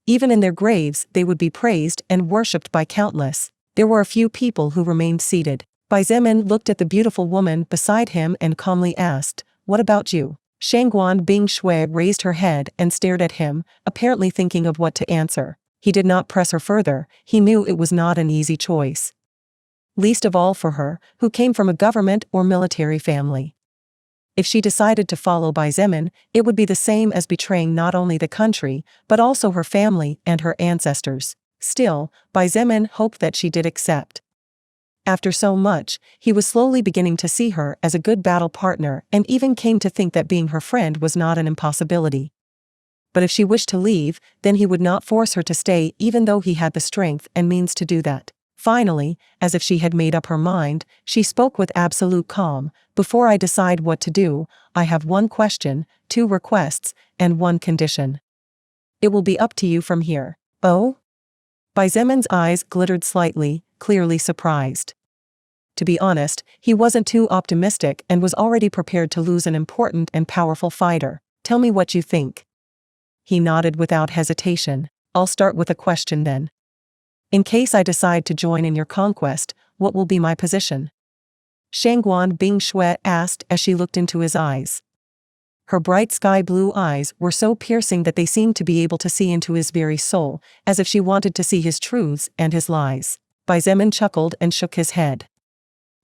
Even in their graves, they would be praised and worshipped by countless. There were a few people who remained seated. Bai Zemin looked at the beautiful woman beside him and calmly asked, "What about you?" Shangguan Bing Shui raised her head and stared at him, apparently thinking of what to answer. He did not press her further, he knew it was not an easy choice. Least of all for her, who came from a government or military family. If she decided to follow Bai Zemin, it would be the same as betraying not only the country, but also her family and her ancestors. Still, Bai Zemin hoped that she did accept. After so much, he was slowly beginning to see her as a good battle partner and even came to think that being her friend was not an impossibility. But if she wished to leave, then he would not force her to stay even though he had the strength and means to do that. Finally, as if she had made up her mind, she spoke with absolute calm, "Before I decide what to do, I have one question, 2 requests, and 1 condition. It will be up to you from here." "Oh?" Bai Zemin's eyes glittered slightly, clearly surprised. To be honest, he wasn't too optimistic and was already prepared to lose an important and powerful fighter. "Tell me what you think." He nodded without hesitation. "I'll start with a question then. In case I decide to join in your conquest, what will be my position?" Shangguan Bing Shui asked as she looked into his eyes. Her bright sky-blue eyes were so piercing that they seemed to be able to see into his very soul, as if she wanted to see his truths and his lies. Bai Zemin chuckled and shook his head.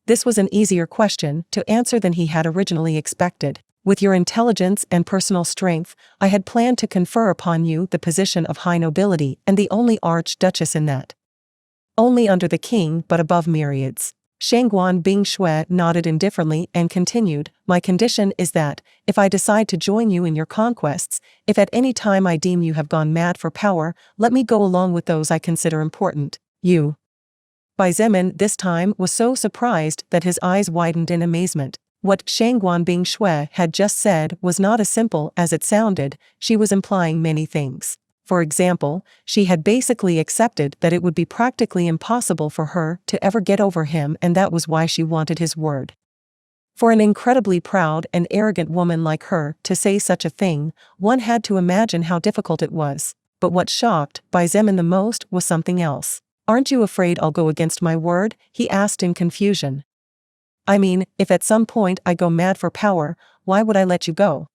This was an easier question to answer than he had originally expected. "With your intelligence and personal strength, I had planned to confer upon you the position of high nobility and the only archduchess in that. Only under the king but above myriads." Shangguan Bing Shui nodded indifferently and continued, "My condition is that, if I decide to join you in your conquests, if at any time I deem you have gone mad for power, let me go along with those I consider important. You." Bai Zemin this time was so surprised that his eyes widened in amazement. What Shangguan Bing Shui had just said was not as simple as it sounded, she was implying many things. For example, she had basically accepted that it would be practically impossible for her to ever get over him, and that was why she wanted his word. For an incredibly proud and arrogant woman like her to say such a thing, one had to imagine how difficult it was. But what shocked Bai Zemin the most was something else. "Aren't you afraid I'll go against my word?" he asked in confusion. "I mean, if at some point I go mad for power, why would I let you go?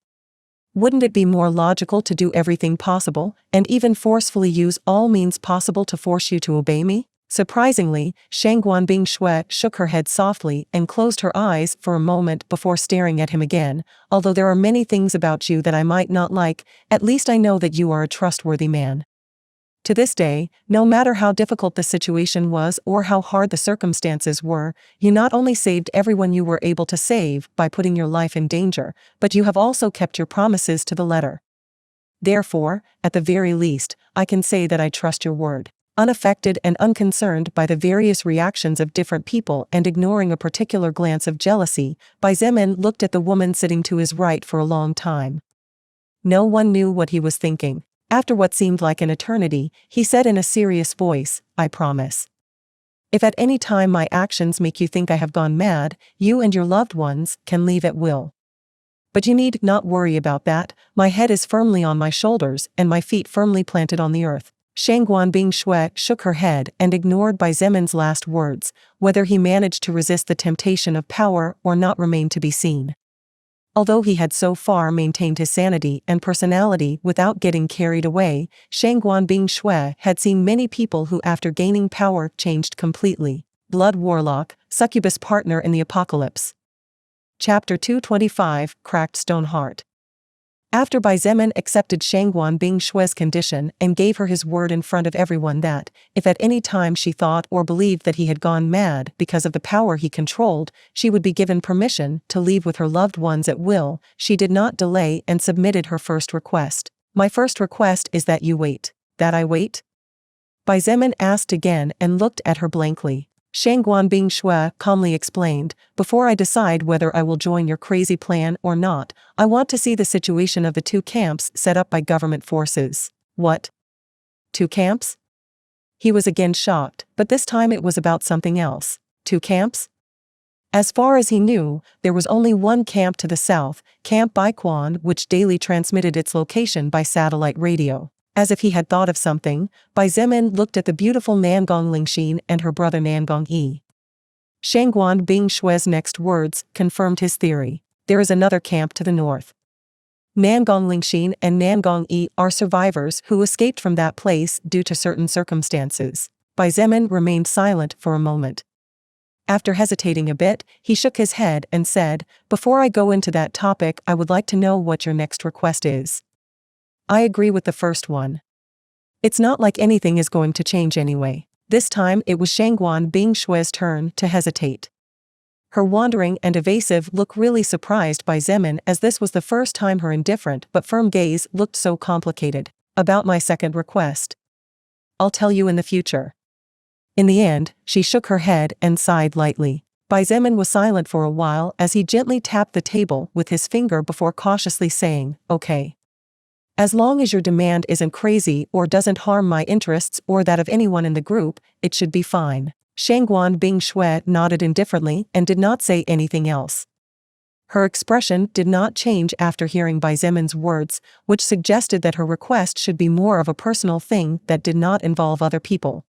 Wouldn't it be more logical to do everything possible, and even forcefully use all means possible to force you to obey me?" Surprisingly, Shangguan Bing Shui shook her head softly and closed her eyes for a moment before staring at him again. "Although there are many things about you that I might not like, at least I know that you are a trustworthy man." To this day, no matter how difficult the situation was or how hard the circumstances were, you not only saved everyone you were able to save by putting your life in danger, but you have also kept your promises to the letter. Therefore, at the very least, I can say that I trust your word. Unaffected and unconcerned by the various reactions of different people and ignoring a particular glance of jealousy, Bai Zemin looked at the woman sitting to his right for a long time. No one knew what he was thinking. After what seemed like an eternity, he said in a serious voice, "I promise. If at any time my actions make you think I have gone mad, you and your loved ones can leave at will." But you need not worry about that, my head is firmly on my shoulders and my feet firmly planted on the earth. Shangguan Bingshui shook her head and ignored Bai Zemin's last words. Whether he managed to resist the temptation of power or not remained to be seen. Although he had so far maintained his sanity and personality without getting carried away, Shangguan Bingshui had seen many people who after gaining power changed completely. Blood Warlock, Succubus Partner in the Apocalypse. Chapter 225, Cracked Stone Heart. After Bai Zemin accepted Shangguan Bingshui's condition and gave her his word in front of everyone that, if at any time she thought or believed that he had gone mad because of the power he controlled, she would be given permission to leave with her loved ones at will, she did not delay and submitted her first request. My first request is that you wait. That I wait? Bai Zemin asked again and looked at her blankly. Shangguan Bingshui calmly explained, before I decide whether I will join your crazy plan or not, I want to see the situation of the two camps set up by government forces. What? Two camps? He was again shocked, but this time it was about something else. Two camps? As far as he knew, there was only one camp to the south, Camp Baiquan, which daily transmitted its location by satellite radio. As if he had thought of something, Bai Zemin looked at the beautiful Nangong Lingxin and her brother Nangong Yi. Shangguan Bingshui's next words confirmed his theory. There is another camp to the north. Nangong Lingxin and Nangong Yi are survivors who escaped from that place due to certain circumstances. Bai Zemin remained silent for a moment. After hesitating a bit, he shook his head and said, before I go into that topic, I would like to know what your next request is. I agree with the first one. It's not like anything is going to change anyway. This time it was Shangguan Bingshui's turn to hesitate. Her wandering and evasive look really surprised Bai Zemin, as this was the first time her indifferent but firm gaze looked so complicated. About my second request. I'll tell you in the future. In the end, she shook her head and sighed lightly. Bai Zemin was silent for a while as he gently tapped the table with his finger before cautiously saying, okay. As long as your demand isn't crazy or doesn't harm my interests or that of anyone in the group, it should be fine. Shangguan Bingshui nodded indifferently and did not say anything else. Her expression did not change after hearing Bai Zemin's words, which suggested that her request should be more of a personal thing that did not involve other people.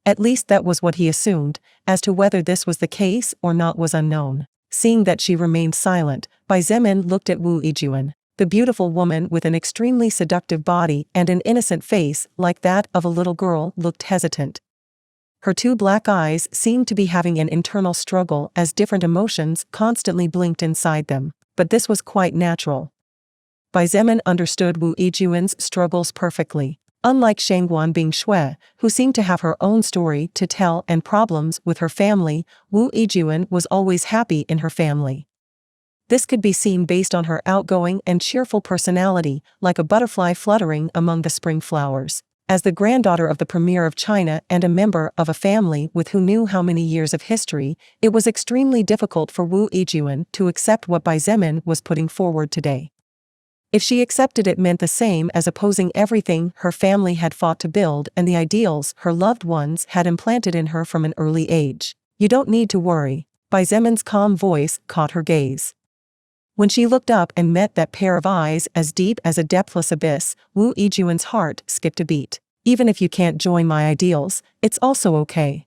At least that was what he assumed. As to whether this was the case or not was unknown. Seeing that she remained silent, Bai Zemin looked at Wu Yijun. The beautiful woman with an extremely seductive body and an innocent face like that of a little girl looked hesitant. Her two black eyes seemed to be having an internal struggle as different emotions constantly blinked inside them, but this was quite natural. Bai Zemin understood Wu Yijun's struggles perfectly. Unlike Shangguan Bingshui, who seemed to have her own story to tell and problems with her family, Wu Yijun was always happy in her family. This could be seen based on her outgoing and cheerful personality, like a butterfly fluttering among the spring flowers. As the granddaughter of the Premier of China and a member of a family with who knew how many years of history, it was extremely difficult for Wu Yijun to accept what Bai Zemin was putting forward today. If she accepted it meant the same as opposing everything her family had fought to build and the ideals her loved ones had implanted in her from an early age. You don't need to worry. Bai Zemin's calm voice caught her gaze. When she looked up and met that pair of eyes as deep as a depthless abyss, Wu Yijun's heart skipped a beat. Even if you can't join my ideals, it's also okay.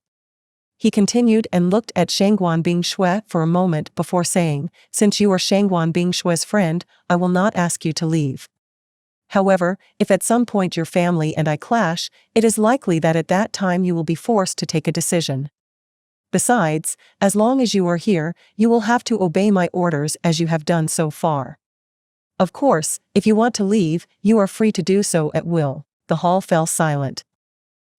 He continued and looked at Shangguan Bingshui for a moment before saying, since you are Shangguan Bingshui's friend, I will not ask you to leave. However, if at some point your family and I clash, it is likely that at that time you will be forced to take a decision. Besides, as long as you are here, you will have to obey my orders as you have done so far. Of course, if you want to leave, you are free to do so at will. The hall fell silent.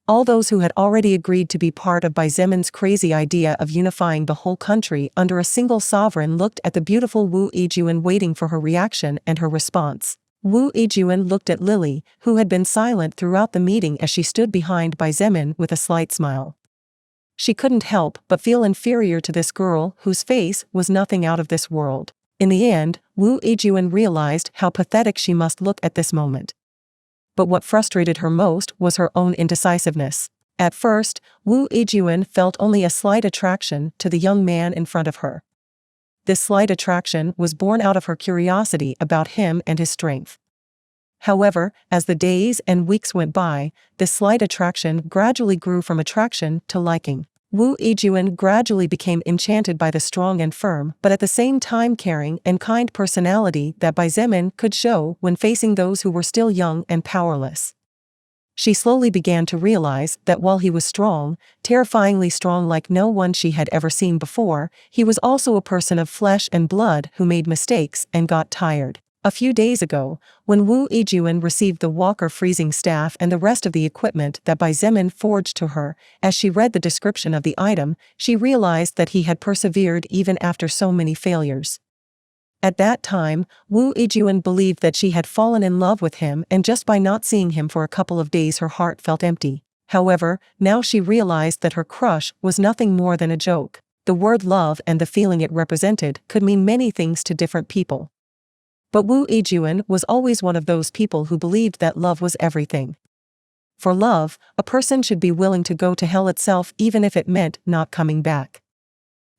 All those who had already agreed to be part of Bai Zemin's crazy idea of unifying the whole country under a single sovereign looked at the beautiful Wu Yijun waiting for her reaction and her response. Wu Yijun looked at Lily, who had been silent throughout the meeting as she stood behind Bai Zemin with a slight smile. She couldn't help but feel inferior to this girl whose face was nothing out of this world. In the end, Wu Yijun realized how pathetic she must look at this moment. But what frustrated her most was her own indecisiveness. At first, Wu Yijun felt only a slight attraction to the young man in front of her. This slight attraction was born out of her curiosity about him and his strength. However, as the days and weeks went by, this slight attraction gradually grew from attraction to liking. Wu Yijun gradually became enchanted by the strong and firm but at the same time caring and kind personality that Bai Zemin could show when facing those who were still young and powerless. She slowly began to realize that while he was strong, terrifyingly strong like no one she had ever seen before, he was also a person of flesh and blood who made mistakes and got tired. A few days ago, when Wu Yijun received the Walker freezing staff and the rest of the equipment that Bai Zemin forged to her, as she read the description of the item, she realized that he had persevered even after so many failures. At that time, Wu Yijun believed that she had fallen in love with him, and just by not seeing him for a couple of days her heart felt empty. However, now she realized that her crush was nothing more than a joke. The word love and the feeling it represented could mean many things to different people. But Wu Yijun was always one of those people who believed that love was everything. For love, a person should be willing to go to hell itself even if it meant not coming back.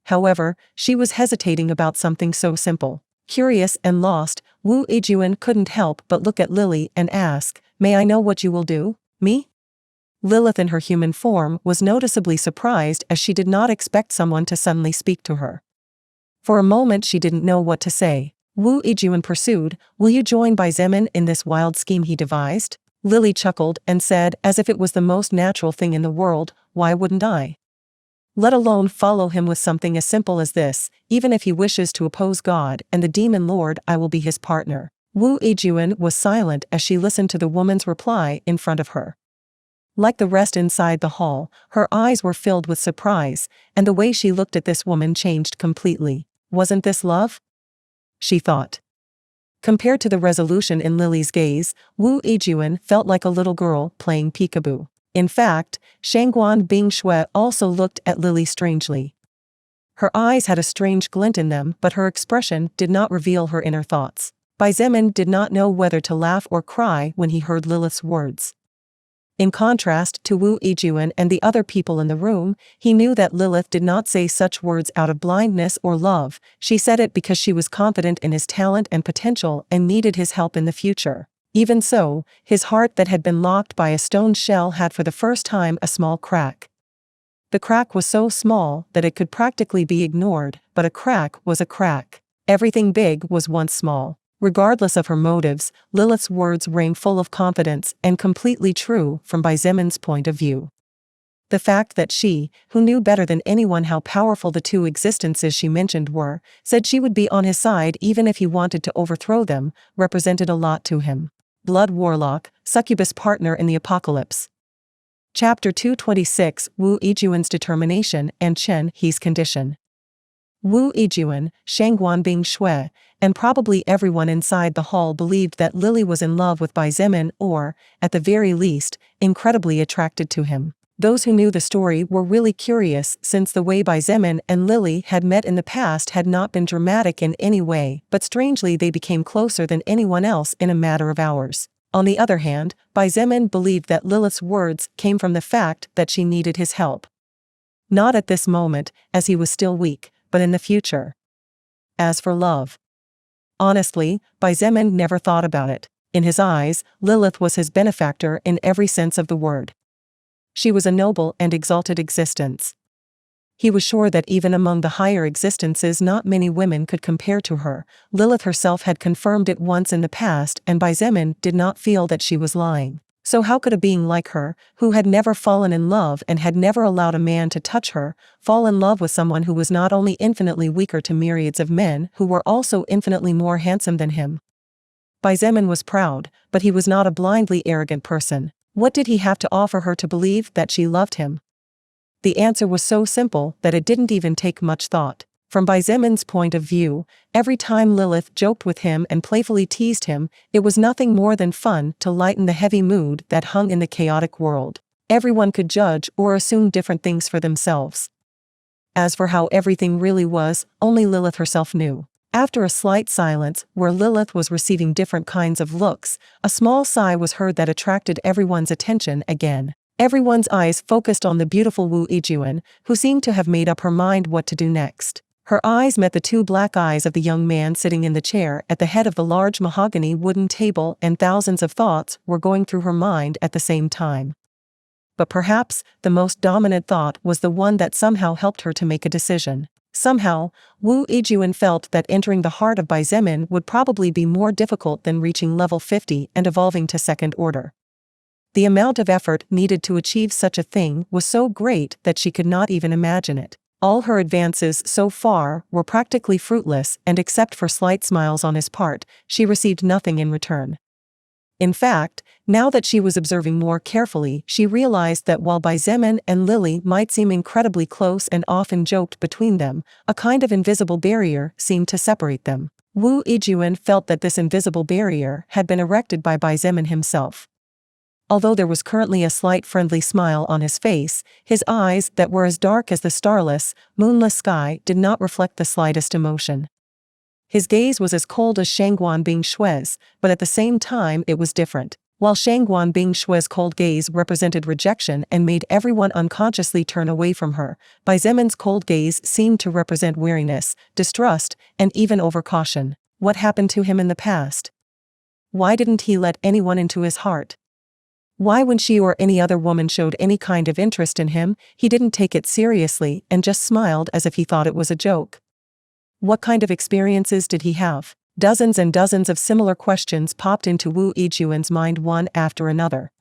However, she was hesitating about something so simple. Curious and lost, Wu Yijun couldn't help but look at Lily and ask, "May I know what you will do, me?" Lilith in her human form was noticeably surprised as she did not expect someone to suddenly speak to her. For a moment she didn't know what to say. Wu Yijun pursued, "Will you join Bai Zemin in this wild scheme he devised?" Lily chuckled and said, as if it was the most natural thing in the world, "Why wouldn't I? Let alone follow him with something as simple as this, even if he wishes to oppose God and the demon lord, I will be his partner." Wu Yijun was silent as she listened to the woman's reply in front of her. Like the rest inside the hall, her eyes were filled with surprise, and the way she looked at this woman changed completely. Wasn't this love? She thought. Compared to the resolution in Lily's gaze, Wu Yijun felt like a little girl playing peekaboo. In fact, Shangguan Bingshui also looked at Lily strangely. Her eyes had a strange glint in them, but her expression did not reveal her inner thoughts. Bai Zemin did not know whether to laugh or cry when he heard Lilith's words. In contrast to Wu Yijun and the other people in the room, he knew that Lilith did not say such words out of blindness or love. She said it because she was confident in his talent and potential and needed his help in the future. Even so, his heart that had been locked by a stone shell had for the first time a small crack. The crack was so small that it could practically be ignored, but a crack was a crack. Everything big was once small. Regardless of her motives, Lilith's words rang full of confidence and completely true from Bai Zemin's point of view. The fact that she, who knew better than anyone how powerful the two existences she mentioned were, said she would be on his side even if he wanted to overthrow them, represented a lot to him. Blood Warlock, Succubus Partner in the Apocalypse. Chapter 226, Wu Yijun's Determination and Chen He's Condition. Wu Yijun, Shangguan Bingshui, and probably everyone inside the hall believed that Lily was in love with Bai Zemin or, at the very least, incredibly attracted to him. Those who knew the story were really curious since the way Bai Zemin and Lily had met in the past had not been dramatic in any way, but strangely they became closer than anyone else in a matter of hours. On the other hand, Bai Zemin believed that Lilith's words came from the fact that she needed his help. Not at this moment, as he was still weak, but in the future. As for love, honestly, Bai Zemin never thought about it. In his eyes, Lilith was his benefactor in every sense of the word. She was a noble and exalted existence. He was sure that even among the higher existences not many women could compare to her. Lilith herself had confirmed it once in the past, and Bai Zemin did not feel that she was lying. So how could a being like her, who had never fallen in love and had never allowed a man to touch her, fall in love with someone who was not only infinitely weaker to myriads of men who were also infinitely more handsome than him? Bai Zemin was proud, but he was not a blindly arrogant person. What did he have to offer her to believe that she loved him? The answer was so simple that it didn't even take much thought. From Bai Zemin's point of view, every time Lilith joked with him and playfully teased him, it was nothing more than fun to lighten the heavy mood that hung in the chaotic world. Everyone could judge or assume different things for themselves. As for how everything really was, only Lilith herself knew. After a slight silence, where Lilith was receiving different kinds of looks, a small sigh was heard that attracted everyone's attention again. Everyone's eyes focused on the beautiful Wu Yijun, who seemed to have made up her mind what to do next. Her eyes met the two black eyes of the young man sitting in the chair at the head of the large mahogany wooden table, and thousands of thoughts were going through her mind at the same time. But perhaps the most dominant thought was the one that somehow helped her to make a decision. Somehow, Wu Yijun felt that entering the heart of Bai Zemin would probably be more difficult than reaching level 50 and evolving to second order. The amount of effort needed to achieve such a thing was so great that she could not even imagine it. All her advances so far were practically fruitless, and except for slight smiles on his part, she received nothing in return. In fact, now that she was observing more carefully, she realized that while Bai Zemin and Lily might seem incredibly close and often joked between them, a kind of invisible barrier seemed to separate them. Wu Yijun felt that this invisible barrier had been erected by Bai Zemin himself. Although there was currently a slight friendly smile on his face, his eyes that were as dark as the starless, moonless sky did not reflect the slightest emotion. His gaze was as cold as Shangguan Bingshui's, but at the same time it was different. While Shangguan Bingshui's cold gaze represented rejection and made everyone unconsciously turn away from her, Bai Zemin's cold gaze seemed to represent weariness, distrust, and even overcaution. What happened to him in the past? Why didn't he let anyone into his heart? Why, when she or any other woman showed any kind of interest in him, he didn't take it seriously and just smiled as if he thought it was a joke? What kind of experiences did he have? Dozens and dozens of similar questions popped into Wu Yijun's mind one after another.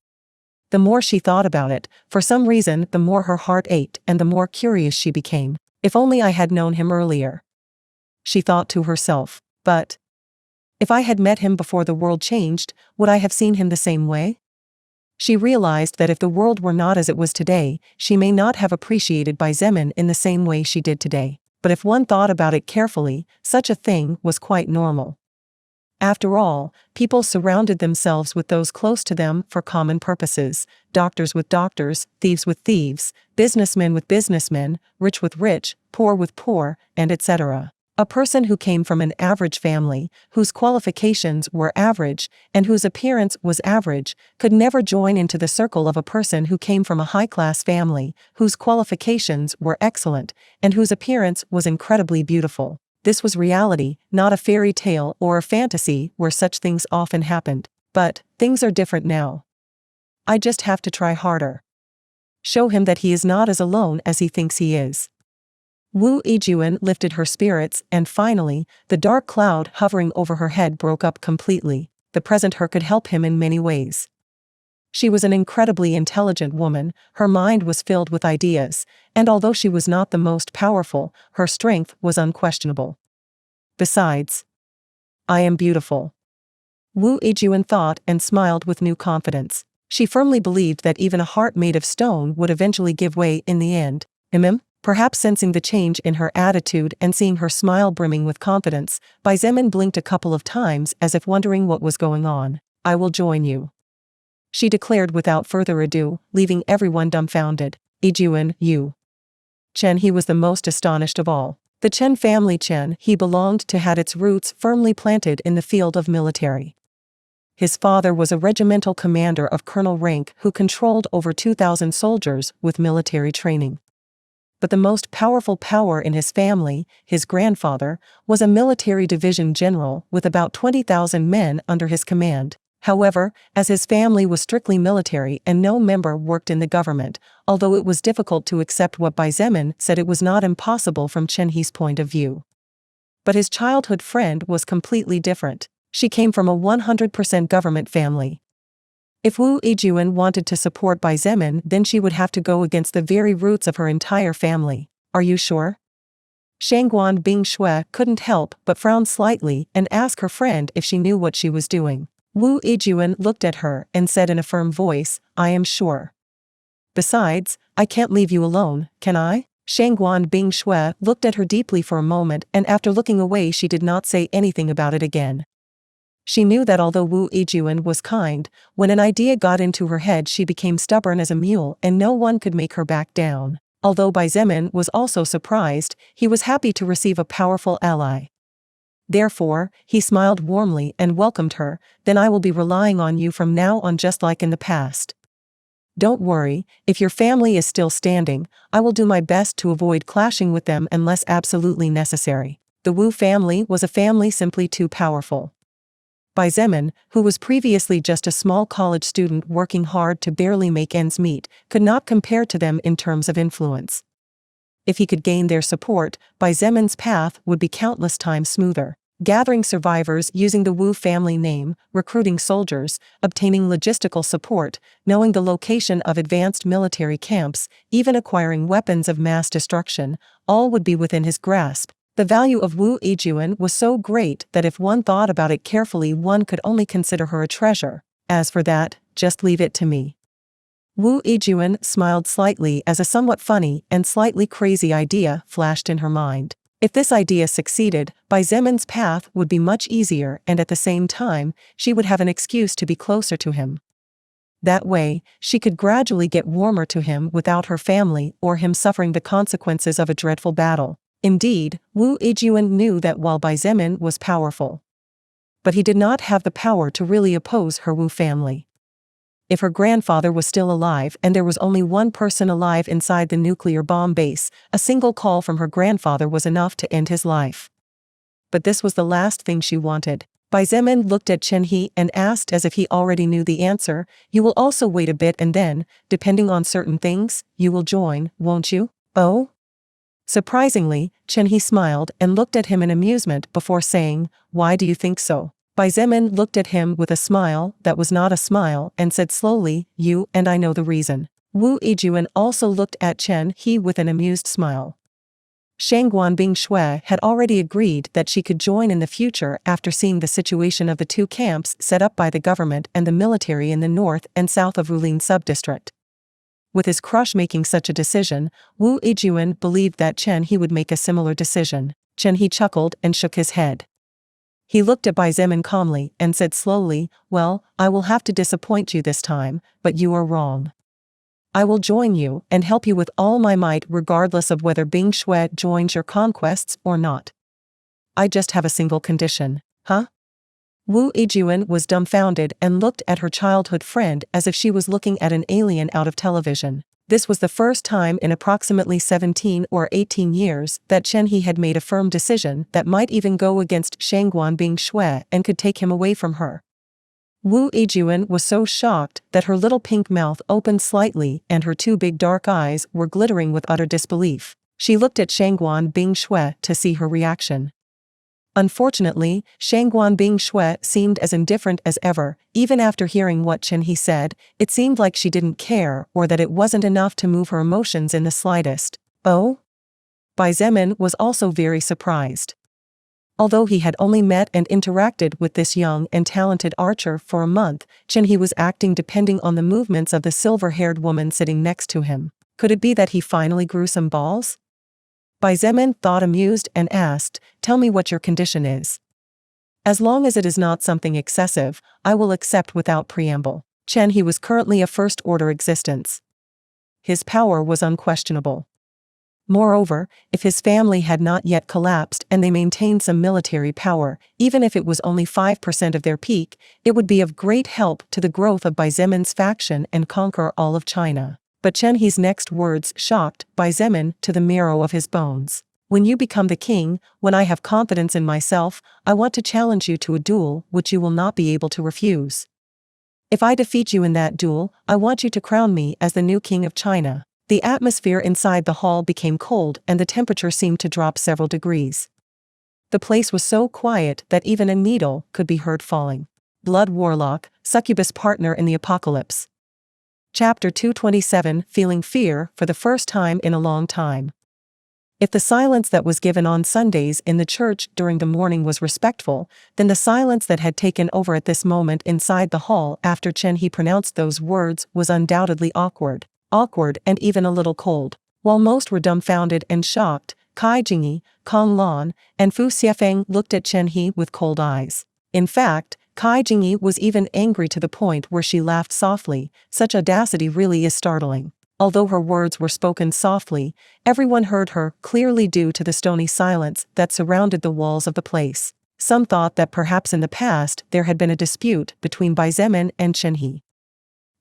The more she thought about it, for some reason the more her heart ached and the more curious she became. If only I had known him earlier, she thought to herself. But if I had met him before the world changed, would I have seen him the same way? She realized that if the world were not as it was today, she may not have appreciated Bai Zemin in the same way she did today. But if one thought about it carefully, such a thing was quite normal. After all, people surrounded themselves with those close to them for common purposes: doctors with doctors, thieves with thieves, businessmen with businessmen, rich with rich, poor with poor, and etc. A person who came from an average family, whose qualifications were average, and whose appearance was average, could never join into the circle of a person who came from a high-class family, whose qualifications were excellent, and whose appearance was incredibly beautiful. This was reality, not a fairy tale or a fantasy where such things often happened. But things are different now. I just have to try harder. Show him that he is not as alone as he thinks he is. Wu Yijun lifted her spirits, and finally, the dark cloud hovering over her head broke up completely. The present her could help him in many ways. She was an incredibly intelligent woman, her mind was filled with ideas, and although she was not the most powerful, her strength was unquestionable. Besides, I am beautiful. Wu Yijun thought and smiled with new confidence. She firmly believed that even a heart made of stone would eventually give way in the end. Perhaps sensing the change in her attitude and seeing her smile brimming with confidence, Bai Zemin blinked a couple of times as if wondering what was going on. I will join you, she declared without further ado, leaving everyone dumbfounded. Yijun, you. Chen. He was the most astonished of all. The Chen family Chen he belonged to had its roots firmly planted in the field of military. His father was a regimental commander of colonel rank who controlled over 2,000 soldiers with military training. But the most powerful power in his family, his grandfather, was a military division general with about 20,000 men under his command. However, as his family was strictly military and no member worked in the government, although it was difficult to accept what Bai Zemin said, it was not impossible from Chen He's point of view. But his childhood friend was completely different. She came from a 100% government family. If Wu Yijun wanted to support Bai Zemin, then she would have to go against the very roots of her entire family. Are you sure? Shangguan Bingshui couldn't help but frown slightly and ask her friend if she knew what she was doing. Wu Yijun looked at her and said in a firm voice, I am sure. Besides, I can't leave you alone, can I? Shangguan Bingshui looked at her deeply for a moment, and after looking away she did not say anything about it again. She knew that although Wu Yijun was kind, when an idea got into her head she became stubborn as a mule and no one could make her back down. Although Bai Zemin was also surprised, he was happy to receive a powerful ally. Therefore, he smiled warmly and welcomed her. Then I will be relying on you from now on, just like in the past. Don't worry, if your family is still standing, I will do my best to avoid clashing with them unless absolutely necessary. The Wu family was a family simply too powerful. Bai Zemin, who was previously just a small college student working hard to barely make ends meet, could not compare to them in terms of influence. If he could gain their support, Bai Zemin's path would be countless times smoother. Gathering survivors using the Wu family name, recruiting soldiers, obtaining logistical support, knowing the location of advanced military camps, even acquiring weapons of mass destruction, all would be within his grasp. The value of Wu Yijun was so great that if one thought about it carefully, one could only consider her a treasure. As for that, just leave it to me. Wu Yijun smiled slightly as a somewhat funny and slightly crazy idea flashed in her mind. If this idea succeeded, Bai Zemin's path would be much easier, and at the same time, she would have an excuse to be closer to him. That way, she could gradually get warmer to him without her family or him suffering the consequences of a dreadful battle. Indeed, Wu Yijun knew that while Bai Zemin was powerful, but he did not have the power to really oppose her Wu family. If her grandfather was still alive and there was only one person alive inside the nuclear bomb base, a single call from her grandfather was enough to end his life. But this was the last thing she wanted. Bai Zemin looked at Chen He and asked as if he already knew the answer, "You will also wait a bit and then, depending on certain things, you will join, won't you?" "Oh?" Surprisingly, Chen He smiled and looked at him in amusement before saying, "Why do you think so?" Bai Zemin looked at him with a smile that was not a smile and said slowly, "You and I know the reason." Wu Yijun also looked at Chen He with an amused smile. Shangguan Bingshui had already agreed that she could join in the future after seeing the situation of the two camps set up by the government and the military in the north and south of Rulin subdistrict. With his crush making such a decision, Wu Yijun believed that Chen He would make a similar decision. Chen He chuckled and shook his head. He looked at Bai Zemin calmly and said slowly, "Well, I will have to disappoint you this time, but you are wrong. I will join you and help you with all my might regardless of whether Bing Shui joins your conquests or not. I just have a single condition." "Huh?" Wu Yijun was dumbfounded and looked at her childhood friend as if she was looking at an alien out of television. This was the first time in approximately 17 or 18 years that Chen He had made a firm decision that might even go against Shangguan Bingshui and could take him away from her. Wu Yijun was so shocked that her little pink mouth opened slightly and her two big dark eyes were glittering with utter disbelief. She looked at Shangguan Bingshui to see her reaction. Unfortunately, Shangguan Bingshui seemed as indifferent as ever. Even after hearing what Chen He said, it seemed like she didn't care or that it wasn't enough to move her emotions in the slightest. "Oh?" Bai Zemin was also very surprised. Although he had only met and interacted with this young and talented archer for a month, Chen He was acting depending on the movements of the silver-haired woman sitting next to him. Could it be that he finally grew some balls? Bai Zemin thought amused and asked, "Tell me what your condition is. As long as it is not something excessive, I will accept without preamble." Chen He was currently a first-order existence. His power was unquestionable. Moreover, if his family had not yet collapsed and they maintained some military power, even if it was only 5% of their peak, it would be of great help to the growth of Bai Zemin's faction and conquer all of China. But Chen He's next words shocked Bai Zemin to the marrow of his bones. "When you become the king, when I have confidence in myself, I want to challenge you to a duel which you will not be able to refuse. If I defeat you in that duel, I want you to crown me as the new king of China." The atmosphere inside the hall became cold and the temperature seemed to drop several degrees. The place was so quiet that even a needle could be heard falling. Blood Warlock, Succubus Partner in the Apocalypse. Chapter 227, Feeling Fear for the First Time in a Long Time. If the silence that was given on Sundays in the church during the morning was respectful, then the silence that had taken over at this moment inside the hall after Chen He pronounced those words was undoubtedly awkward and even a little cold. While most were dumbfounded and shocked, Kai Jingyi, Kong Lan, and Fu Xiefeng looked at Chen He with cold eyes. In fact, Kai Jingyi was even angry to the point where she laughed softly. Such audacity really is startling. Although her words were spoken softly, everyone heard her clearly due to the stony silence that surrounded the walls of the place. Some thought that perhaps in the past there had been a dispute between Bai Zemin and Chen He.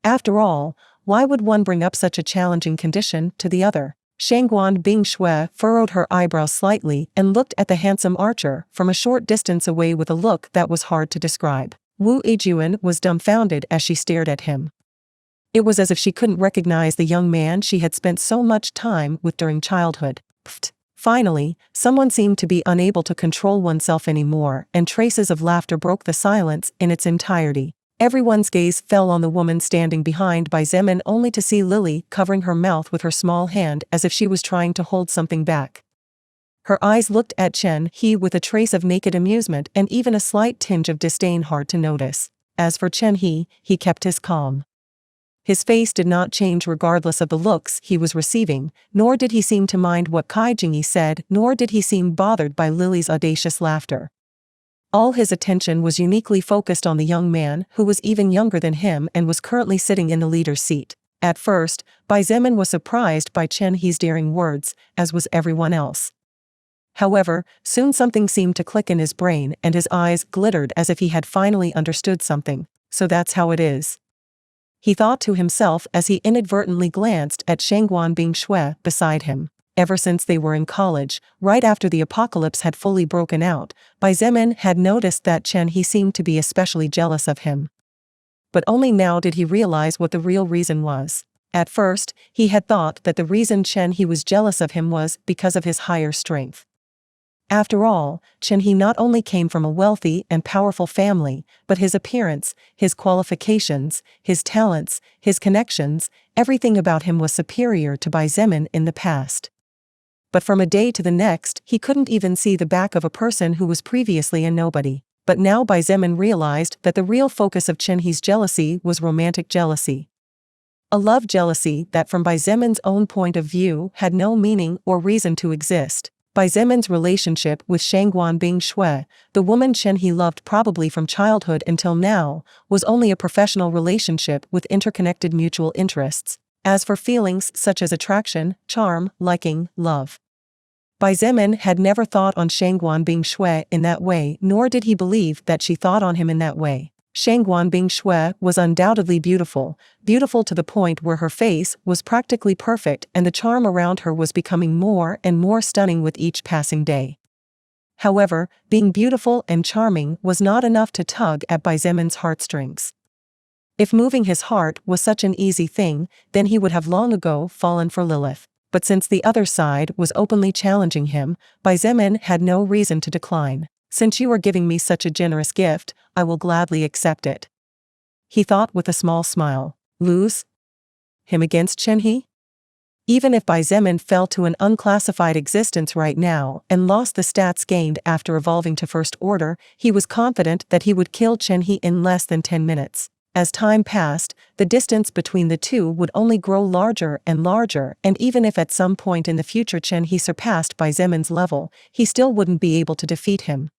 After all, Why would one bring up such a challenging condition to the other? Shangguan Bingshui furrowed her eyebrows slightly and looked at the handsome archer from a short distance away with a look that was hard to describe. Wu Yijun was dumbfounded as she stared at him. It was as if she couldn't recognize the young man she had spent so much time with during childhood. Pfft. Finally, someone seemed to be unable to control oneself anymore, and traces of laughter broke the silence in its entirety. Everyone's gaze fell on the woman standing behind Bai Zemin, only to see Lily covering her mouth with her small hand as if she was trying to hold something back. Her eyes looked at Chen He with a trace of naked amusement and even a slight tinge of disdain hard to notice. As for Chen He kept his calm. His face did not change regardless of the looks he was receiving, nor did he seem to mind what Kai Jingyi said, nor did he seem bothered by Lily's audacious laughter. All his attention was uniquely focused on the young man who was even younger than him and was currently sitting in the leader's seat. At first, Bai Zemin was surprised by Chen He's daring words, as was everyone else. However, soon something seemed to click in his brain and his eyes glittered as if he had finally understood something. So that's how it is, he thought to himself as he inadvertently glanced at Shangguan Bingshui beside him. Ever since they were in college, right after the apocalypse had fully broken out, Bai Zemin had noticed that Chen He seemed to be especially jealous of him. But only now did he realize what the real reason was. At first, he had thought that the reason Chen He was jealous of him was because of his higher strength. After all, Chen He not only came from a wealthy and powerful family, but his appearance, his qualifications, his talents, his connections, everything about him was superior to Bai Zemin in the past. But from a day to the next, he couldn't even see the back of a person who was previously a nobody. But now Bai Zemin realized that the real focus of Chen He's jealousy was romantic jealousy. A love jealousy that from Bai Zemin's own point of view had no meaning or reason to exist. Bai Zemin's relationship with Shangguan Bingshui, the woman Chen He loved probably from childhood until now, was only a professional relationship with interconnected mutual interests. As for feelings such as attraction, charm, liking, love, Bai Zemin had never thought on Shangguan Bingshui in that way, nor did he believe that she thought on him in that way. Shangguan Bingshui was undoubtedly beautiful to the point where her face was practically perfect and the charm around her was becoming more and more stunning with each passing day. However, being beautiful and charming was not enough to tug at Bai Zemin's heartstrings. If moving his heart was such an easy thing, then he would have long ago fallen for Lilith. But since the other side was openly challenging him, Bai Zemin had no reason to decline. Since you are giving me such a generous gift, I will gladly accept it, he thought with a small smile. Lose him against Chen He? Even if Bai Zemin fell to an unclassified existence right now and lost the stats gained after evolving to First Order, he was confident that he would kill Chen He in less than 10 minutes. As time passed, the distance between the two would only grow larger, and even if at some point in the future Chen He surpassed Bai Zemin's level, he still wouldn't be able to defeat him.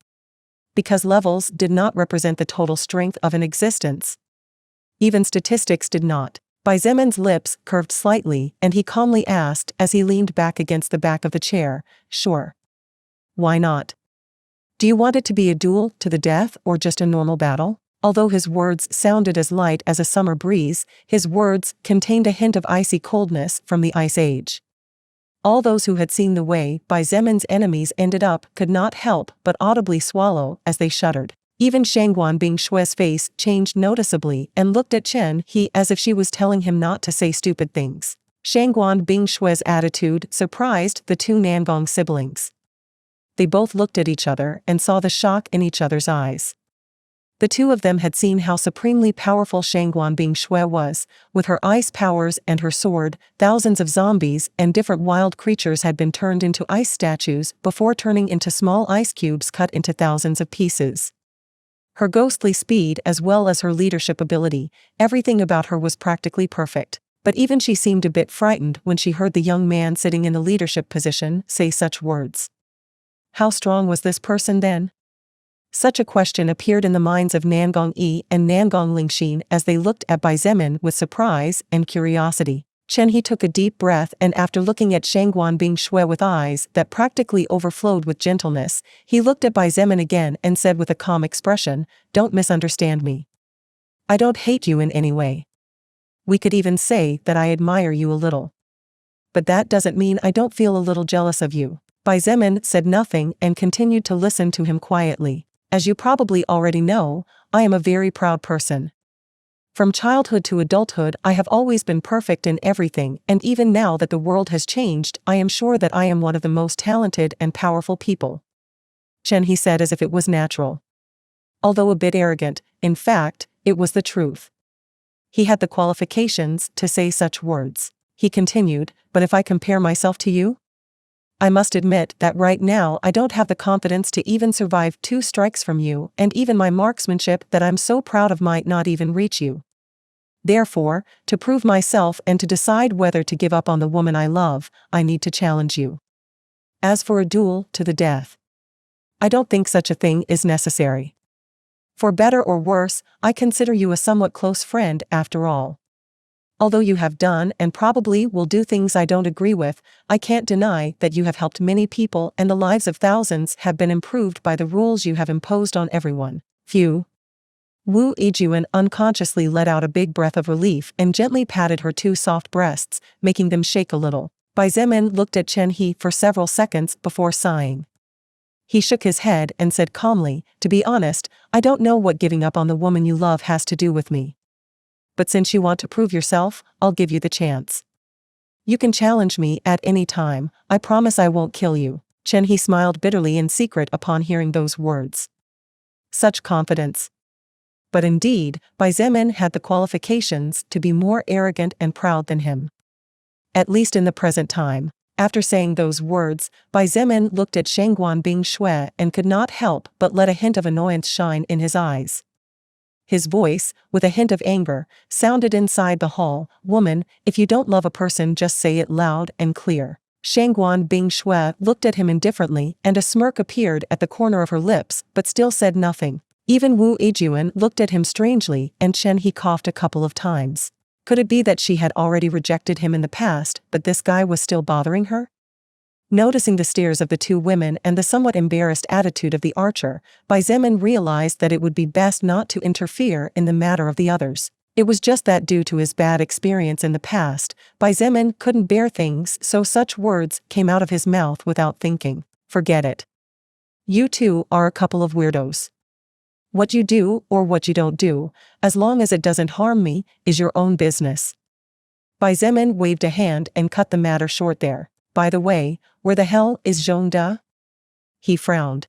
Because levels did not represent the total strength of an existence. Even statistics did not. Bai Zemin's lips curved slightly, and he calmly asked as he leaned back against the back of the chair, "Sure. Why not? Do you want it to be a duel to the death or just a normal battle?" Although his words sounded as light as a summer breeze, his words contained a hint of icy coldness from the Ice Age. All those who had seen the way Bai Zemin's enemies ended up could not help but audibly swallow as they shuddered. Even Shangguan Bingshui's face changed noticeably and looked at Chen He as if she was telling him not to say stupid things. Shangguan Bingshui's attitude surprised the two Nangong siblings. They both looked at each other and saw the shock in each other's eyes. The two of them had seen how supremely powerful Shangguan Bingshui was. With her ice powers and her sword, thousands of zombies and different wild creatures had been turned into ice statues before turning into small ice cubes cut into thousands of pieces. Her ghostly speed as well as her leadership ability, everything about her was practically perfect. But even she seemed a bit frightened when she heard the young man sitting in the leadership position say such words. How strong was this person then? Such a question appeared in the minds of Nangong Yi and Nangong Lingxin as they looked at Bai Zemin with surprise and curiosity. Chen He took a deep breath and after looking at Shangguan Bingshui with eyes that practically overflowed with gentleness, he looked at Bai Zemin again and said with a calm expression, "Don't misunderstand me. I don't hate you in any way. We could even say that I admire you a little. But that doesn't mean I don't feel a little jealous of you. Bai Zemin said nothing and continued to listen to him quietly. As you probably already know, I am a very proud person. From childhood to adulthood I have always been perfect in everything, and even now that the world has changed, I am sure that I am one of the most talented and powerful people. Chen he said as if it was natural. Although a bit arrogant, in fact, it was the truth. He had the qualifications to say such words. He continued, but if I compare myself to you? I must admit that right now I don't have the confidence to even survive 2 strikes from you, and even my marksmanship that I'm so proud of might not even reach you. Therefore, to prove myself and to decide whether to give up on the woman I love, I need to challenge you. As for a duel to the death, I don't think such a thing is necessary. For better or worse, I consider you a somewhat close friend after all. Although you have done and probably will do things I don't agree with, I can't deny that you have helped many people and the lives of thousands have been improved by the rules you have imposed on everyone. Phew. Wu Yijun unconsciously let out a big breath of relief and gently patted her 2 soft breasts, making them shake a little. Bai Zemin looked at Chen He for several seconds before sighing. He shook his head and said calmly, to be honest, I don't know what giving up on the woman you love has to do with me. But since you want to prove yourself, I'll give you the chance. You can challenge me at any time, I promise I won't kill you. Chen He smiled bitterly in secret upon hearing those words. Such confidence. But indeed, Bai Zemin had the qualifications to be more arrogant and proud than him. At least in the present time. After saying those words, Bai Zemin looked at Shangguan Bingshui and could not help but let a hint of annoyance shine in his eyes. His voice, with a hint of anger, sounded inside the hall, "Woman, if you don't love a person just say it loud and clear." Shangguan Bingshui looked at him indifferently and a smirk appeared at the corner of her lips but still said nothing. Even Wu Yijun looked at him strangely and Chen He coughed a couple of times. Could it be that she had already rejected him in the past, but this guy was still bothering her? Noticing the stares of the 2 women and the somewhat embarrassed attitude of the archer, Bai Zemin realized that it would be best not to interfere in the matter of the others. It was just that due to his bad experience in the past, Bai Zemin couldn't bear things, so such words came out of his mouth without thinking. Forget it. You 2 are a couple of weirdos. What you do or what you don't do, as long as it doesn't harm me, is your own business. Bai Zemin waved a hand and cut the matter short there. By the way, where the hell is Zhong Da? He frowned.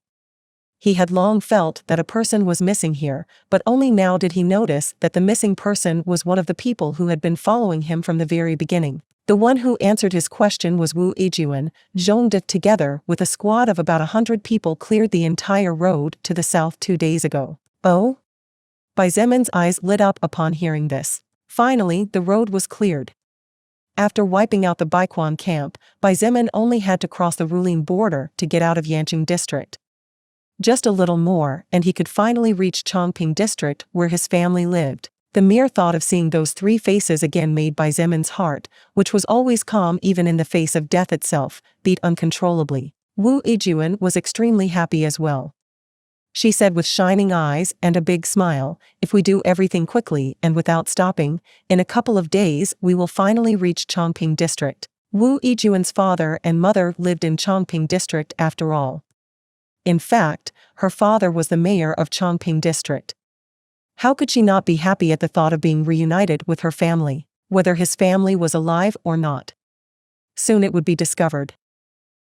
He had long felt that a person was missing here, but only now did he notice that the missing person was one of the people who had been following him from the very beginning. The one who answered his question was Wu Yijun. Zhong Da together with a squad of about 100 people cleared the entire road to the south 2 days ago. Oh? Bai Zemin's eyes lit up upon hearing this. Finally, the road was cleared. After wiping out the Baiquan camp, Bai Zemin only had to cross the Rulin border to get out of Yanqing district. Just a little more, and he could finally reach Chongping district where his family lived. The mere thought of seeing those 3 faces again made Bai Zemin's heart, which was always calm even in the face of death itself, beat uncontrollably. Wu Yijun was extremely happy as well. She said with shining eyes and a big smile, if we do everything quickly and without stopping, in a couple of days we will finally reach Chongping district. Wu Yijun's father and mother lived in Chongping district after all. In fact, her father was the mayor of Chongping district. How could she not be happy at the thought of being reunited with her family, whether his family was alive or not? Soon it would be discovered.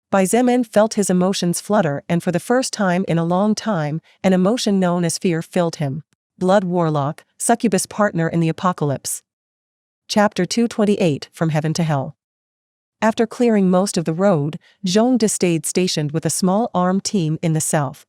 Bai Zemin felt his emotions flutter and for the first time in a long time, an emotion known as fear filled him. Blood Warlock, Succubus Partner in the Apocalypse. Chapter 228 From Heaven to Hell. After clearing most of the road, Zhong Da stayed stationed with a small armed team in the south.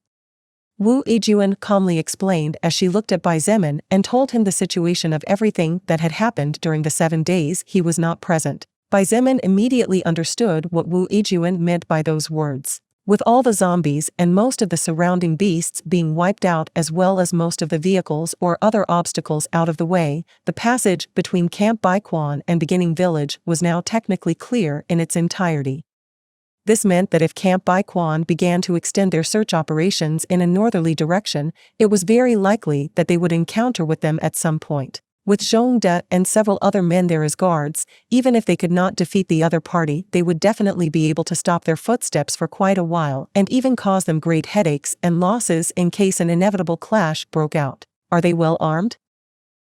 Wu Yijun calmly explained as she looked at Bai Zemin and told him the situation of everything that had happened during the 7 days he was not present. Bai Zemin immediately understood what Wu Yijun meant by those words. With all the zombies and most of the surrounding beasts being wiped out as well as most of the vehicles or other obstacles out of the way, the passage between Camp Baiquan and Beginning Village was now technically clear in its entirety. This meant that if Camp Baiquan began to extend their search operations in a northerly direction, it was very likely that they would encounter with them at some point. With Zhongde and several other men there as guards, even if they could not defeat the other party, they would definitely be able to stop their footsteps for quite a while and even cause them great headaches and losses in case an inevitable clash broke out. Are they well armed?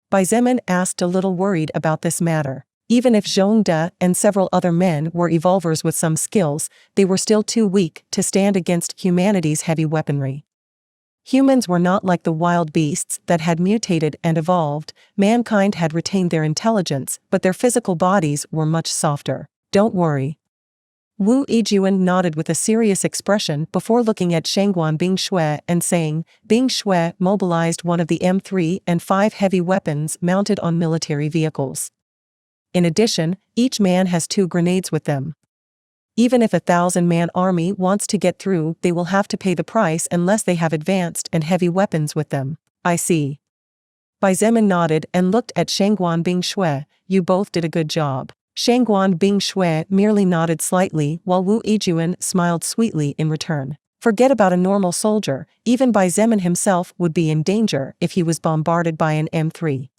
Bai Zemin asked, a little worried about this matter. Even if Zhongde and several other men were evolvers with some skills, they were still too weak to stand against humanity's heavy weaponry. Humans were not like the wild beasts that had mutated and evolved. Mankind had retained their intelligence, but their physical bodies were much softer. Don't worry. Wu Yijun nodded with a serious expression before looking at Shangguan Bingshui and saying, Bingshui mobilized one of the M3 and 5 heavy weapons mounted on military vehicles. In addition, each man has 2 grenades with them. Even if a 1,000-man army wants to get through, they will have to pay the price unless they have advanced and heavy weapons with them. I see. Bai Zemin nodded and looked at Shangguan Bingshui. You both did a good job. Shangguan Bingshui merely nodded slightly while Wu Yijun smiled sweetly in return. Forget about a normal soldier, even Bai Zemin himself would be in danger if he was bombarded by an M3.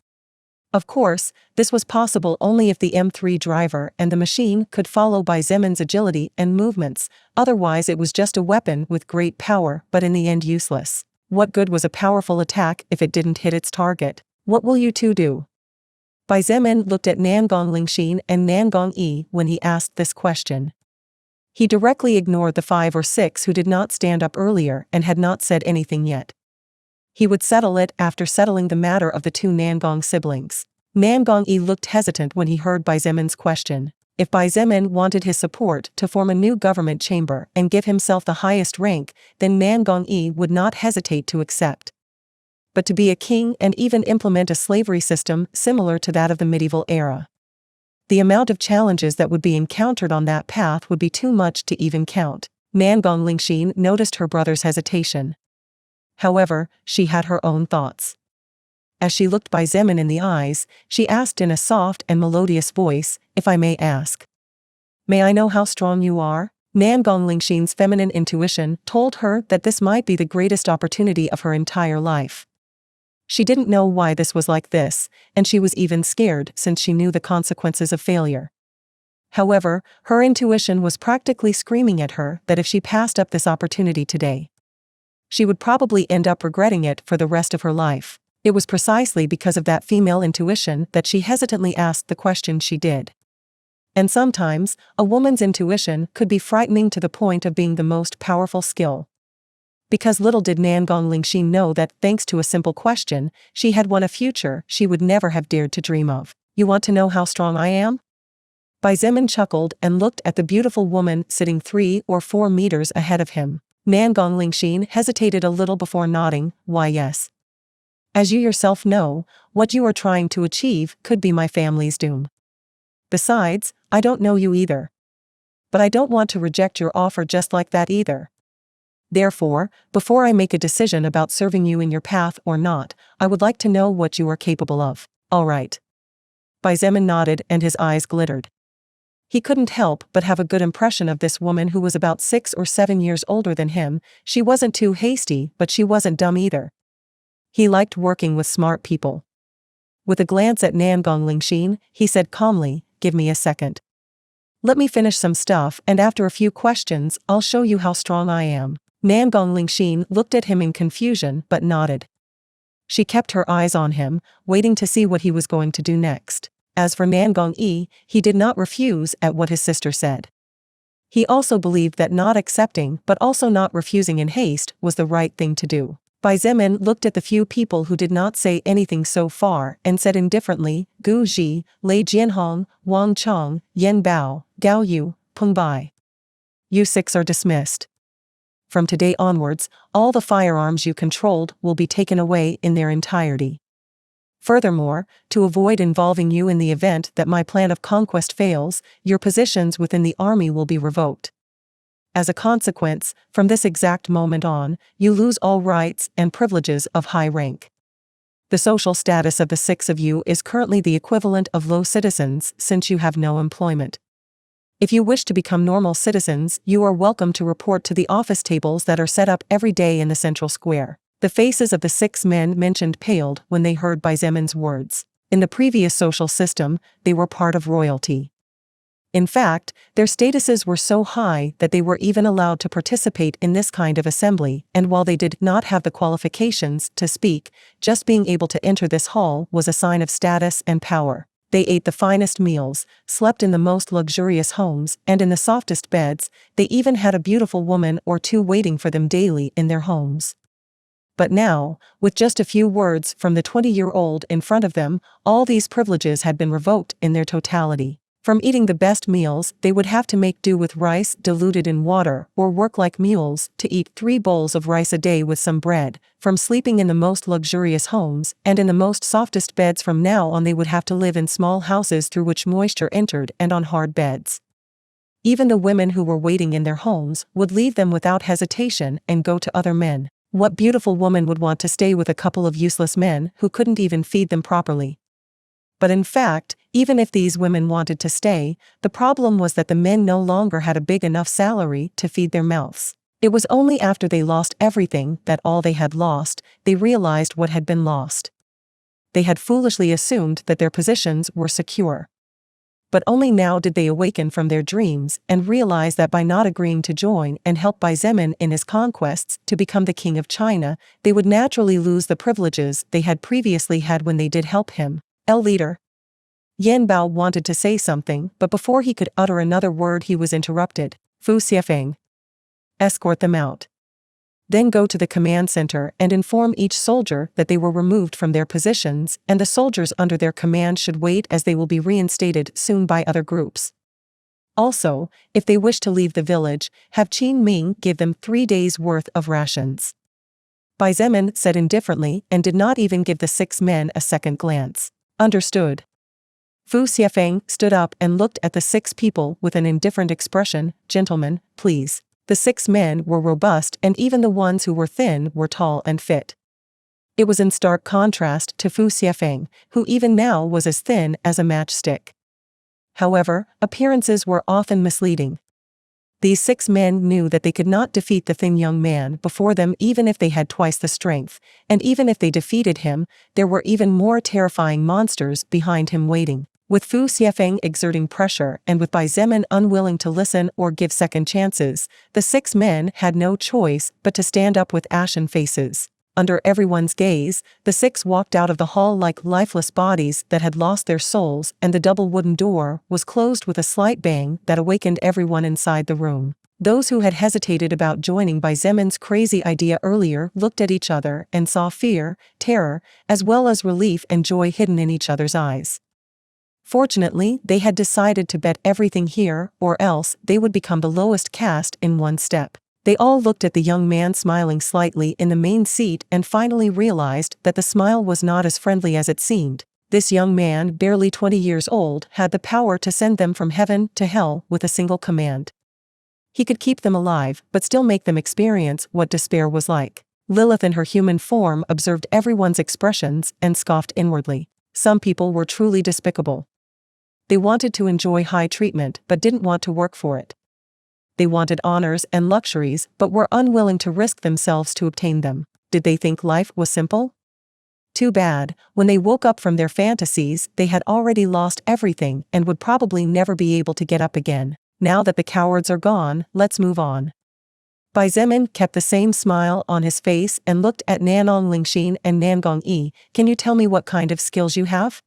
Of course, this was possible only if the M3 driver and the machine could follow Bai Zemin's agility and movements, otherwise it was just a weapon with great power but in the end useless. What good was a powerful attack if it didn't hit its target? What will you two do? Bai Zemin looked at Nangong Lingxin and Nangong Yi when he asked this question. He directly ignored the 5 or 6 who did not stand up earlier and had not said anything yet. He would settle it after settling the matter of the 2 Nangong siblings. Nangong Yi looked hesitant when he heard Bai Zemin's question. If Bai Zemin wanted his support to form a new government chamber and give himself the highest rank, then Nangong Yi would not hesitate to accept. But to be a king and even implement a slavery system similar to that of the medieval era. The amount of challenges that would be encountered on that path would be too much to even count. Nangong Lingxin noticed her brother's hesitation. However, she had her own thoughts. As she looked Bai Zemin in the eyes, she asked in a soft and melodious voice, if I may ask. May I know how strong you are? Nangong Lingxin's feminine intuition told her that this might be the greatest opportunity of her entire life. She didn't know why this was like this, and she was even scared since she knew the consequences of failure. However, her intuition was practically screaming at her that if she passed up this opportunity today, she would probably end up regretting it for the rest of her life. It was precisely because of that female intuition that she hesitantly asked the question she did. And sometimes, a woman's intuition could be frightening to the point of being the most powerful skill. Because little did Nangong Lingxin know that, thanks to a simple question, she had won a future she would never have dared to dream of. You want to know how strong I am? Bai Zemin chuckled and looked at the beautiful woman sitting 3 or 4 meters ahead of him. Nangong Lingxin hesitated a little before nodding, why yes. As you yourself know, what you are trying to achieve could be my family's doom. Besides, I don't know you either. But I don't want to reject your offer just like that either. Therefore, before I make a decision about serving you in your path or not, I would like to know what you are capable of. All right. Bai Zemin nodded and his eyes glittered. He couldn't help but have a good impression of this woman who was about 6 or 7 years older than him. She wasn't too hasty, but she wasn't dumb either. He liked working with smart people. With a glance at Nangong Lingxin, he said calmly, give me a second. Let me finish some stuff and after a few questions, I'll show you how strong I am. Nangong Lingxin looked at him in confusion but nodded. She kept her eyes on him, waiting to see what he was going to do next. As for Nangong Yi, he did not refuse at what his sister said. He also believed that not accepting but also not refusing in haste was the right thing to do. Bai Zemin looked at the few people who did not say anything so far and said indifferently, Gu Ji, Lei Jianhong, Wang Cheng, Yen Bao, Gao Yu, Peng Bai. You 6 are dismissed. From today onwards, all the firearms you controlled will be taken away in their entirety. Furthermore, to avoid involving you in the event that my plan of conquest fails, your positions within the army will be revoked. As a consequence, from this exact moment on, you lose all rights and privileges of high rank. The social status of the 6 of you is currently the equivalent of low citizens since you have no employment. If you wish to become normal citizens, you are welcome to report to the office tables that are set up every day in the central square. The faces of the 6 men mentioned paled when they heard Bai Zemin's words. In the previous social system, they were part of royalty. In fact, their statuses were so high that they were even allowed to participate in this kind of assembly, and while they did not have the qualifications to speak, just being able to enter this hall was a sign of status and power. They ate the finest meals, slept in the most luxurious homes, and in the softest beds. They even had a beautiful woman or two waiting for them daily in their homes. But now, with just a few words from the 20-year-old in front of them, all these privileges had been revoked in their totality. From eating the best meals, they would have to make do with rice diluted in water, or work like mules to eat 3 bowls of rice a day with some bread. From sleeping in the most luxurious homes and in the most softest beds, from now on they would have to live in small houses through which moisture entered and on hard beds. Even the women who were waiting in their homes would leave them without hesitation and go to other men. What beautiful woman would want to stay with a couple of useless men who couldn't even feed them properly? But in fact, even if these women wanted to stay, the problem was that the men no longer had a big enough salary to feed their mouths. It was only after they lost everything that all they had lost, they realized what had been lost. They had foolishly assumed that their positions were secure. But only now did they awaken from their dreams and realize that by not agreeing to join and help Xietain in his conquests to become the king of China, they would naturally lose the privileges they had previously had when they did help him. Leader. Yan Bao wanted to say something, but before he could utter another word he was interrupted. Fu Xietain. Escort them out. Then go to the command center and inform each soldier that they were removed from their positions, and the soldiers under their command should wait as they will be reinstated soon by other groups. Also, if they wish to leave the village, have Qin Ming give them 3 days' worth of rations. Xietain said indifferently and did not even give the 6 men a second glance. Understood. Fu Xietain stood up and looked at the 6 people with an indifferent expression. Gentlemen, please. The 6 men were robust, and even the ones who were thin were tall and fit. It was in stark contrast to Fu Xietain, who even now was as thin as a matchstick. However, appearances were often misleading. These 6 men knew that they could not defeat the thin young man before them even if they had twice the strength, and even if they defeated him, there were even more terrifying monsters behind him waiting. With Fu Xietain exerting pressure and with Xietain unwilling to listen or give second chances, the 6 men had no choice but to stand up with ashen faces. Under everyone's gaze, the 6 walked out of the hall like lifeless bodies that had lost their souls, and the double wooden door was closed with a slight bang that awakened everyone inside the room. Those who had hesitated about joining Xietain's crazy idea earlier looked at each other and saw fear, terror, as well as relief and joy hidden in each other's eyes. Fortunately, they had decided to bet everything here, or else they would become the lowest caste in one step. They all looked at the young man smiling slightly in the main seat and finally realized that the smile was not as friendly as it seemed. This young man, barely 20 years old, had the power to send them from heaven to hell with a single command. He could keep them alive, but still make them experience what despair was like. Lilith in her human form observed everyone's expressions and scoffed inwardly. Some people were truly despicable. They wanted to enjoy high treatment but didn't want to work for it. They wanted honors and luxuries but were unwilling to risk themselves to obtain them. Did they think life was simple? Too bad. When they woke up from their fantasies, they had already lost everything and would probably never be able to get up again. Now that the cowards are gone, let's move on. Xietain kept the same smile on his face and looked at Nanong Lingxin and Nangong Yi. Can you tell me what kind of skills you have?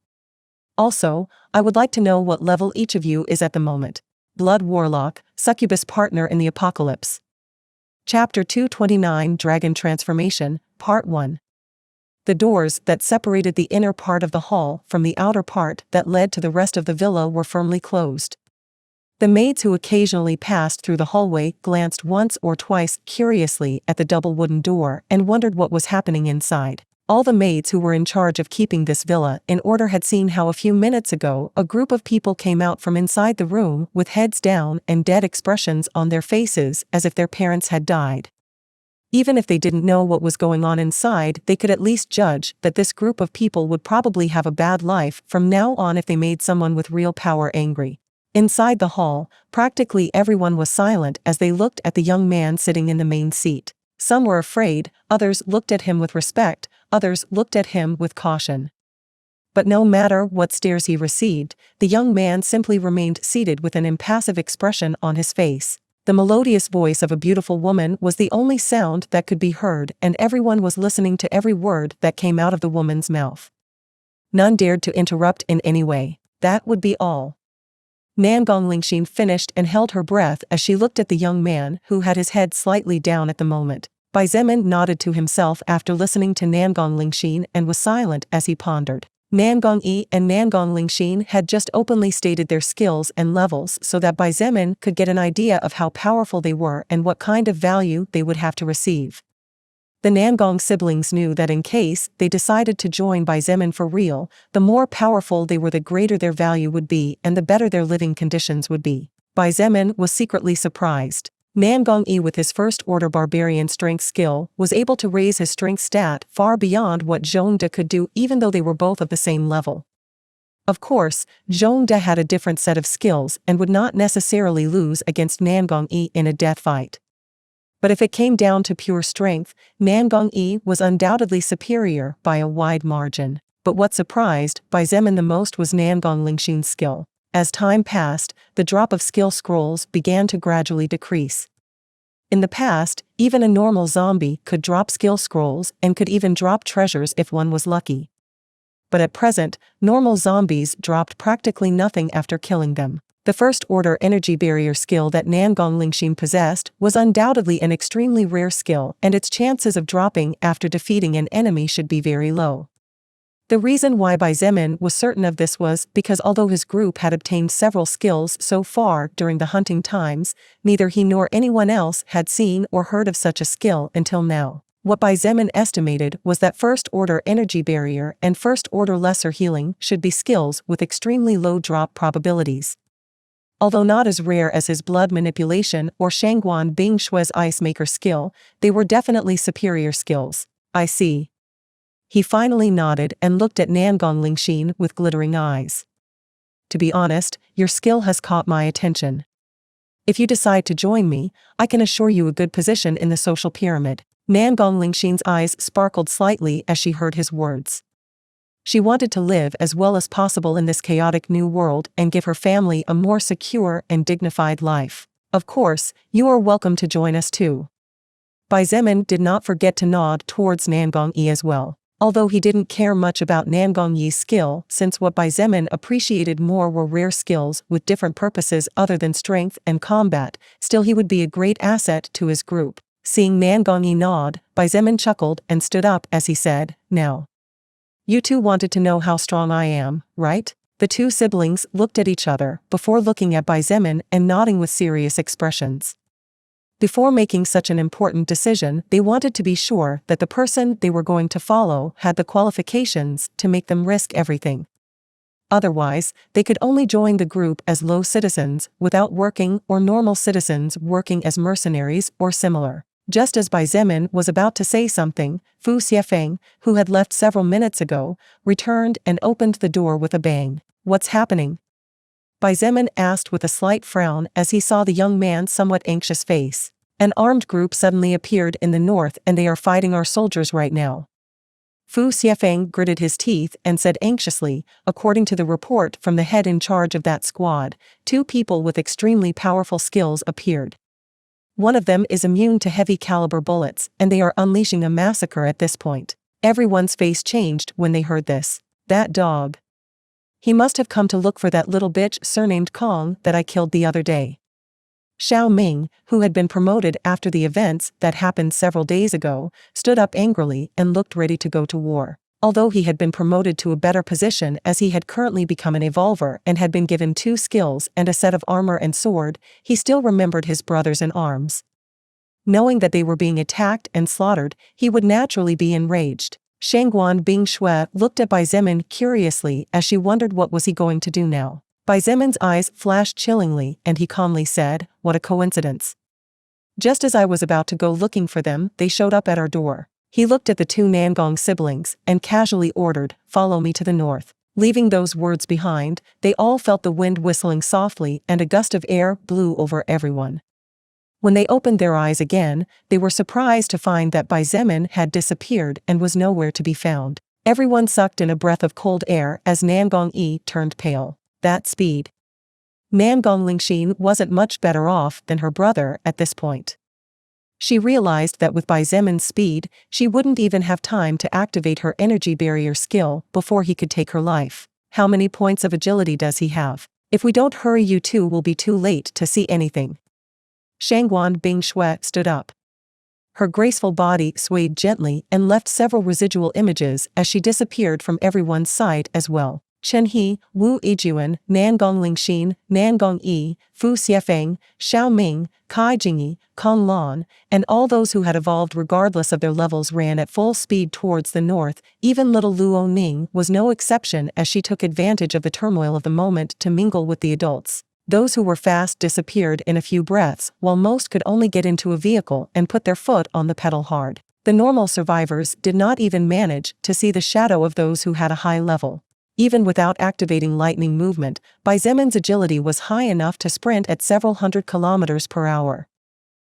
Also, I would like to know what level each of you is at the moment. Blood Warlock, Succubus Partner in the Apocalypse. Chapter 229 Dragon Transformation, Part 1. The doors that separated the inner part of the hall from the outer part that led to the rest of the villa were firmly closed. The maids who occasionally passed through the hallway glanced once or twice curiously at the double wooden door and wondered what was happening inside. All the maids who were in charge of keeping this villa in order had seen how a few minutes ago a group of people came out from inside the room with heads down and dead expressions on their faces as if their parents had died. Even if they didn't know what was going on inside, they could at least judge that this group of people would probably have a bad life from now on if they made someone with real power angry. Inside the hall, practically everyone was silent as they looked at the young man sitting in the main seat. Some were afraid, others looked at him with respect, others looked at him with caution. But no matter what stares he received, the young man simply remained seated with an impassive expression on his face. The melodious voice of a beautiful woman was the only sound that could be heard, and everyone was listening to every word that came out of the woman's mouth. None dared to interrupt in any way. That would be all. Nangong Lingxin finished and held her breath as she looked at the young man who had his head slightly down at the moment. Bai Zemin nodded to himself after listening to Nangong Lingxin and was silent as he pondered. Nangong Yi and Nangong Lingxin had just openly stated their skills and levels so that Bai Zemin could get an idea of how powerful they were and what kind of value they would have to receive. The Nangong siblings knew that in case they decided to join Bai Zemin for real, the more powerful they were, the greater their value would be and the better their living conditions would be. Bai Zemin was secretly surprised. Nangong Yi, with his first order barbarian strength skill, was able to raise his strength stat far beyond what Zhongde could do, even though they were both of the same level. Of course, Zhongde had a different set of skills and would not necessarily lose against Nangong Yi in a death fight. But if it came down to pure strength, Nangong Yi was undoubtedly superior by a wide margin. But what surprised Bai Zemin the most was Nangong Lingxin's skill. As time passed, the drop of skill scrolls began to gradually decrease. In the past, even a normal zombie could drop skill scrolls and could even drop treasures if one was lucky. But at present, normal zombies dropped practically nothing after killing them. The first order energy barrier skill that Nangong Lingxin possessed was undoubtedly an extremely rare skill, and its chances of dropping after defeating an enemy should be very low. The reason why Bai Zemin was certain of this was because although his group had obtained several skills so far during the hunting times, neither he nor anyone else had seen or heard of such a skill until now. What Bai Zemin estimated was that first order energy barrier and first order lesser healing should be skills with extremely low drop probabilities. Although not as rare as his blood manipulation or Shangguan Bingshue's ice maker skill, they were definitely superior skills. I see. He finally nodded and looked at Nangong Lingxin with glittering eyes. To be honest, your skill has caught my attention. If you decide to join me, I can assure you a good position in the social pyramid. Nangong Lingxin's eyes sparkled slightly as she heard his words. She wanted to live as well as possible in this chaotic new world and give her family a more secure and dignified life. Of course, you are welcome to join us too. Bai Zemin did not forget to nod towards Nangong Yi as well. Although he didn't care much about Nangong Yi's skill, since what Bai Zemin appreciated more were rare skills with different purposes other than strength and combat, still he would be a great asset to his group. Seeing Nangong Yi nod, Bai Zemin chuckled and stood up as he said, "Now. You two wanted to know how strong I am, right?" The two siblings looked at each other before looking at Bai Zemin and nodding with serious expressions. Before making such an important decision, they wanted to be sure that the person they were going to follow had the qualifications to make them risk everything. Otherwise, they could only join the group as low citizens without working, or normal citizens working as mercenaries or similar. Just as Bai Zemin was about to say something, Fu Xiefeng, who had left several minutes ago, returned and opened the door with a bang. "What's happening?" Bai Zemin asked with a slight frown as he saw the young man's somewhat anxious face. "An armed group suddenly appeared in the north and they are fighting our soldiers right now." Fu Xiefeng gritted his teeth and said anxiously, according to the report from the head in charge of that squad, 2 people with extremely powerful skills appeared. One of them is immune to heavy caliber bullets, and they are unleashing a massacre at this point. Everyone's face changed when they heard this. That dog. He must have come to look for that little bitch surnamed Kong that I killed the other day. Xiao Ming, who had been promoted after the events that happened several days ago, stood up angrily and looked ready to go to war. Although he had been promoted to a better position as he had currently become an evolver and had been given 2 skills and a set of armor and sword, he still remembered his brothers in arms. Knowing that they were being attacked and slaughtered, he would naturally be enraged. Shangguan Bingshue looked at Bai Zemin curiously as she wondered what was he going to do now. Bai Zemin's eyes flashed chillingly and he calmly said, "What a coincidence. Just as I was about to go looking for them, they showed up at our door." He looked at the 2 Nangong siblings and casually ordered, "Follow me to the north." Leaving those words behind, they all felt the wind whistling softly and a gust of air blew over everyone. When they opened their eyes again, they were surprised to find that Bai Zemin had disappeared and was nowhere to be found. Everyone sucked in a breath of cold air as Nan Gongyi turned pale. That speed. Nan Gonglingxin wasn't much better off than her brother at this point. She realized that with Bai Zemin's speed, she wouldn't even have time to activate her energy barrier skill before he could take her life. How many points of agility does he have? If we don't hurry, you two will be too late to see anything. Shangguan Bingshui stood up. Her graceful body swayed gently and left several residual images as she disappeared from everyone's sight as well. Chen He, Wu Yijuan, Nan Gonglingxin, Nan Gongyi, Fu Xiefeng, Xiao Ming, Kai Jingyi, Kong Lan, and all those who had evolved regardless of their levels ran at full speed towards the north. Even little Luo Ning was no exception as she took advantage of the turmoil of the moment to mingle with the adults. Those who were fast disappeared in a few breaths, while most could only get into a vehicle and put their foot on the pedal hard. The normal survivors did not even manage to see the shadow of those who had a high level. Even without activating lightning movement, Bai Zemin's agility was high enough to sprint at several hundred kilometers per hour.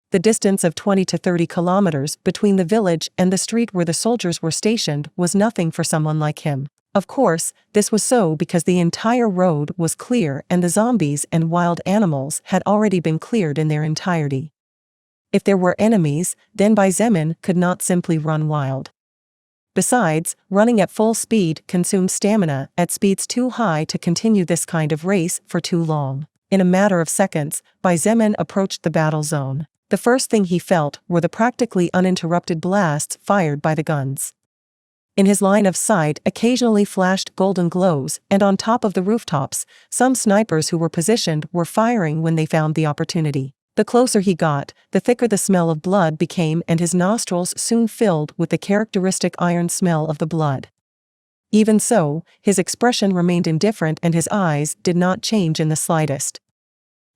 The distance of 20 to 30 kilometers between the village and the street where the soldiers were stationed was nothing for someone like him. Of course, this was so because the entire road was clear and the zombies and wild animals had already been cleared in their entirety. If there were enemies, then Bai Zemin could not simply run wild. Besides, running at full speed consumed stamina at speeds too high to continue this kind of race for too long. In a matter of seconds, Bai Zemin approached the battle zone. The first thing he felt were the practically uninterrupted blasts fired by the guns. In his line of sight occasionally flashed golden glows, and on top of the rooftops, some snipers who were positioned were firing when they found the opportunity. The closer he got, the thicker the smell of blood became, and his nostrils soon filled with the characteristic iron smell of the blood. Even so, his expression remained indifferent and his eyes did not change in the slightest.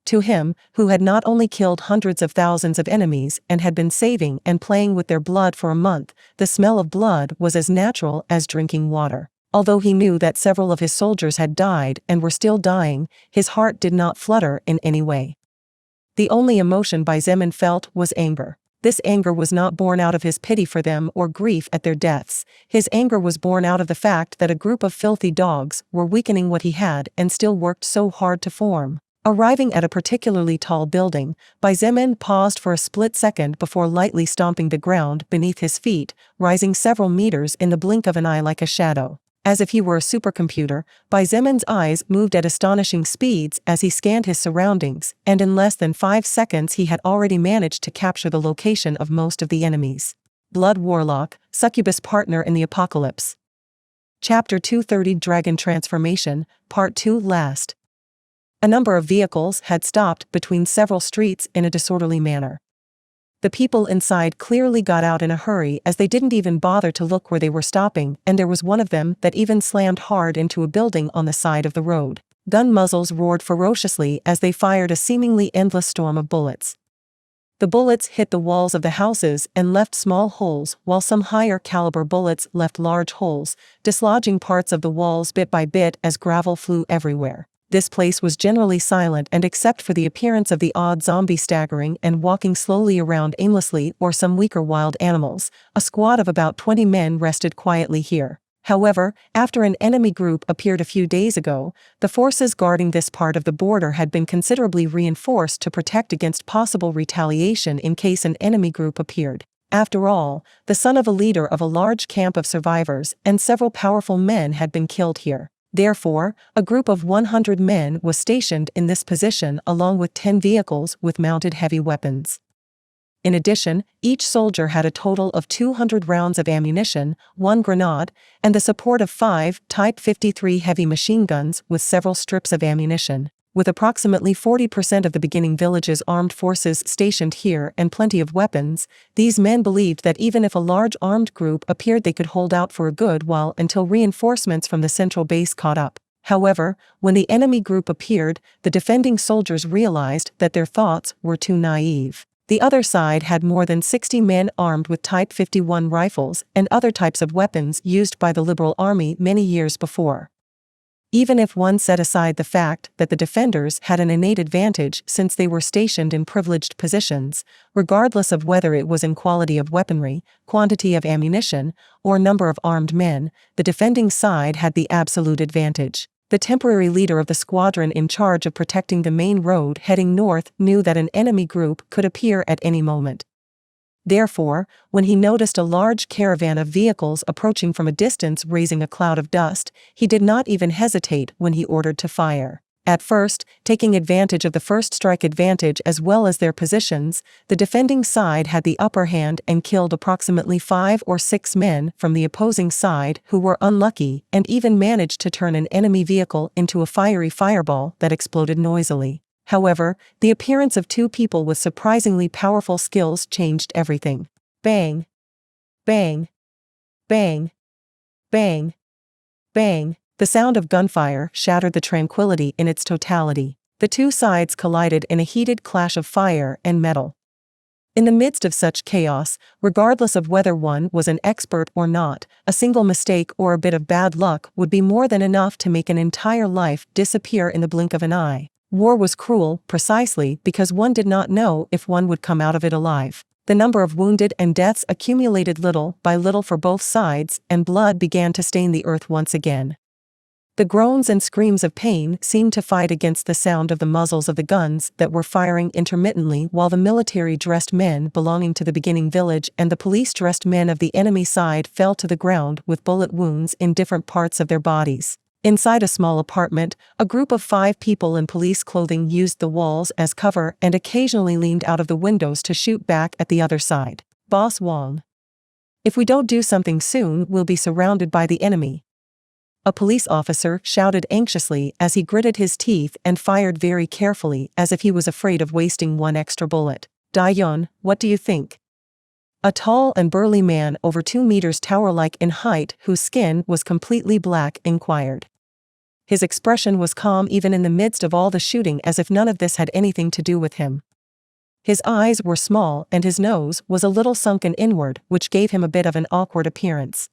To him, who had not only killed hundreds of thousands of enemies and had been saving and playing with their blood for a month, the smell of blood was as natural as drinking water. Although he knew that several of his soldiers had died and were still dying, his heart did not flutter in any way. The only emotion Bai Zemin felt was anger. This anger was not born out of his pity for them or grief at their deaths. His anger was born out of the fact that a group of filthy dogs were weakening what he had and still worked so hard to form. Arriving at a particularly tall building, Bai Zemin paused for a split second before lightly stomping the ground beneath his feet, rising several meters in the blink of an eye like a shadow. As if he were a supercomputer, Bai Zemin's eyes moved at astonishing speeds as he scanned his surroundings, and in less than 5 seconds he had already managed to capture the location of most of the enemies. Blood Warlock, Succubus Partner in the Apocalypse. Chapter 230 Dragon Transformation, Part 2 Last. A number of vehicles had stopped between several streets in a disorderly manner. The people inside clearly got out in a hurry as they didn't even bother to look where they were stopping, and there was one of them that even slammed hard into a building on the side of the road. Gun muzzles roared ferociously as they fired a seemingly endless storm of bullets. The bullets hit the walls of the houses and left small holes, while some higher caliber bullets left large holes, dislodging parts of the walls bit by bit as gravel flew everywhere. This place was generally silent, and except for the appearance of the odd zombie staggering and walking slowly around aimlessly or some weaker wild animals, a squad of about 20 men rested quietly here. However, after an enemy group appeared a few days ago, the forces guarding this part of the border had been considerably reinforced to protect against possible retaliation in case an enemy group appeared. After all, the son of a leader of a large camp of survivors and several powerful men had been killed here. Therefore, a group of 100 men was stationed in this position along with 10 vehicles with mounted heavy weapons. In addition, each soldier had a total of 200 rounds of ammunition, 1 grenade, and the support of 5 Type 53 heavy machine guns with several strips of ammunition. With approximately 40% of the beginning village's armed forces stationed here and plenty of weapons, these men believed that even if a large armed group appeared, they could hold out for a good while until reinforcements from the central base caught up. However, when the enemy group appeared, the defending soldiers realized that their thoughts were too naive. The other side had more than 60 men armed with Type 51 rifles and other types of weapons used by the Liberal Army many years before. Even if one set aside the fact that the defenders had an innate advantage since they were stationed in privileged positions, regardless of whether it was in quality of weaponry, quantity of ammunition, or number of armed men, the defending side had the absolute advantage. The temporary leader of the squadron in charge of protecting the main road heading north knew that an enemy group could appear at any moment. Therefore, when he noticed a large caravan of vehicles approaching from a distance raising a cloud of dust, he did not even hesitate when he ordered to fire. At first, taking advantage of the first strike advantage as well as their positions, the defending side had the upper hand and killed approximately 5 or 6 men from the opposing side who were unlucky and even managed to turn an enemy vehicle into a fiery fireball that exploded noisily. However, the appearance of 2 people with surprisingly powerful skills changed everything. Bang! Bang! Bang! Bang! Bang! The sound of gunfire shattered the tranquility in its totality. The 2 sides collided in a heated clash of fire and metal. In the midst of such chaos, regardless of whether one was an expert or not, a single mistake or a bit of bad luck would be more than enough to make an entire life disappear in the blink of an eye. War was cruel precisely because one did not know if one would come out of it alive. The number of wounded and deaths accumulated little by little for both sides, and blood began to stain the earth once again. The groans and screams of pain seemed to fight against the sound of the muzzles of the guns that were firing intermittently, while the military-dressed men belonging to the beginning village and the police-dressed men of the enemy side fell to the ground with bullet wounds in different parts of their bodies. Inside a small apartment, a group of 5 people in police clothing used the walls as cover and occasionally leaned out of the windows to shoot back at the other side. Boss Wong. If we don't do something soon, we'll be surrounded by the enemy. A police officer shouted anxiously as he gritted his teeth and fired very carefully as if he was afraid of wasting one extra bullet. Dai-yun, what do you think? A tall and burly man over 2 meters tower-like in height whose skin was completely black inquired. His expression was calm even in the midst of all the shooting, as if none of this had anything to do with him. His eyes were small and his nose was a little sunken inward, which gave him a bit of an awkward appearance.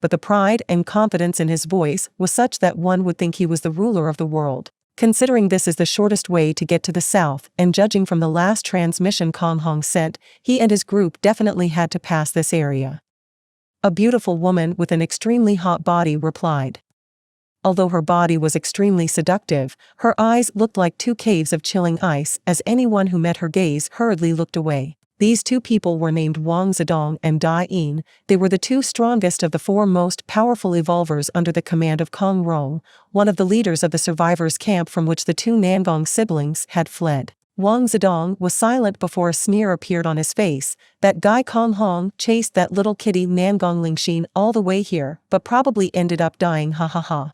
But the pride and confidence in his voice was such that one would think he was the ruler of the world. Considering this is the shortest way to get to the south, and judging from the last transmission Kong Hong sent, he and his group definitely had to pass this area. A beautiful woman with an extremely hot body replied. Although her body was extremely seductive, her eyes looked like 2 caves of chilling ice as anyone who met her gaze hurriedly looked away. These 2 people were named Wang Zedong and Dai-yin. They were the 2 strongest of the 4 most powerful evolvers under the command of Kong Rong, one of the leaders of the survivors' camp from which the 2 Nangong siblings had fled. Wang Zedong was silent before a sneer appeared on his face. That guy Kong Hong chased that little kitty Nangong Lingxin all the way here, but probably ended up dying, ha ha ha.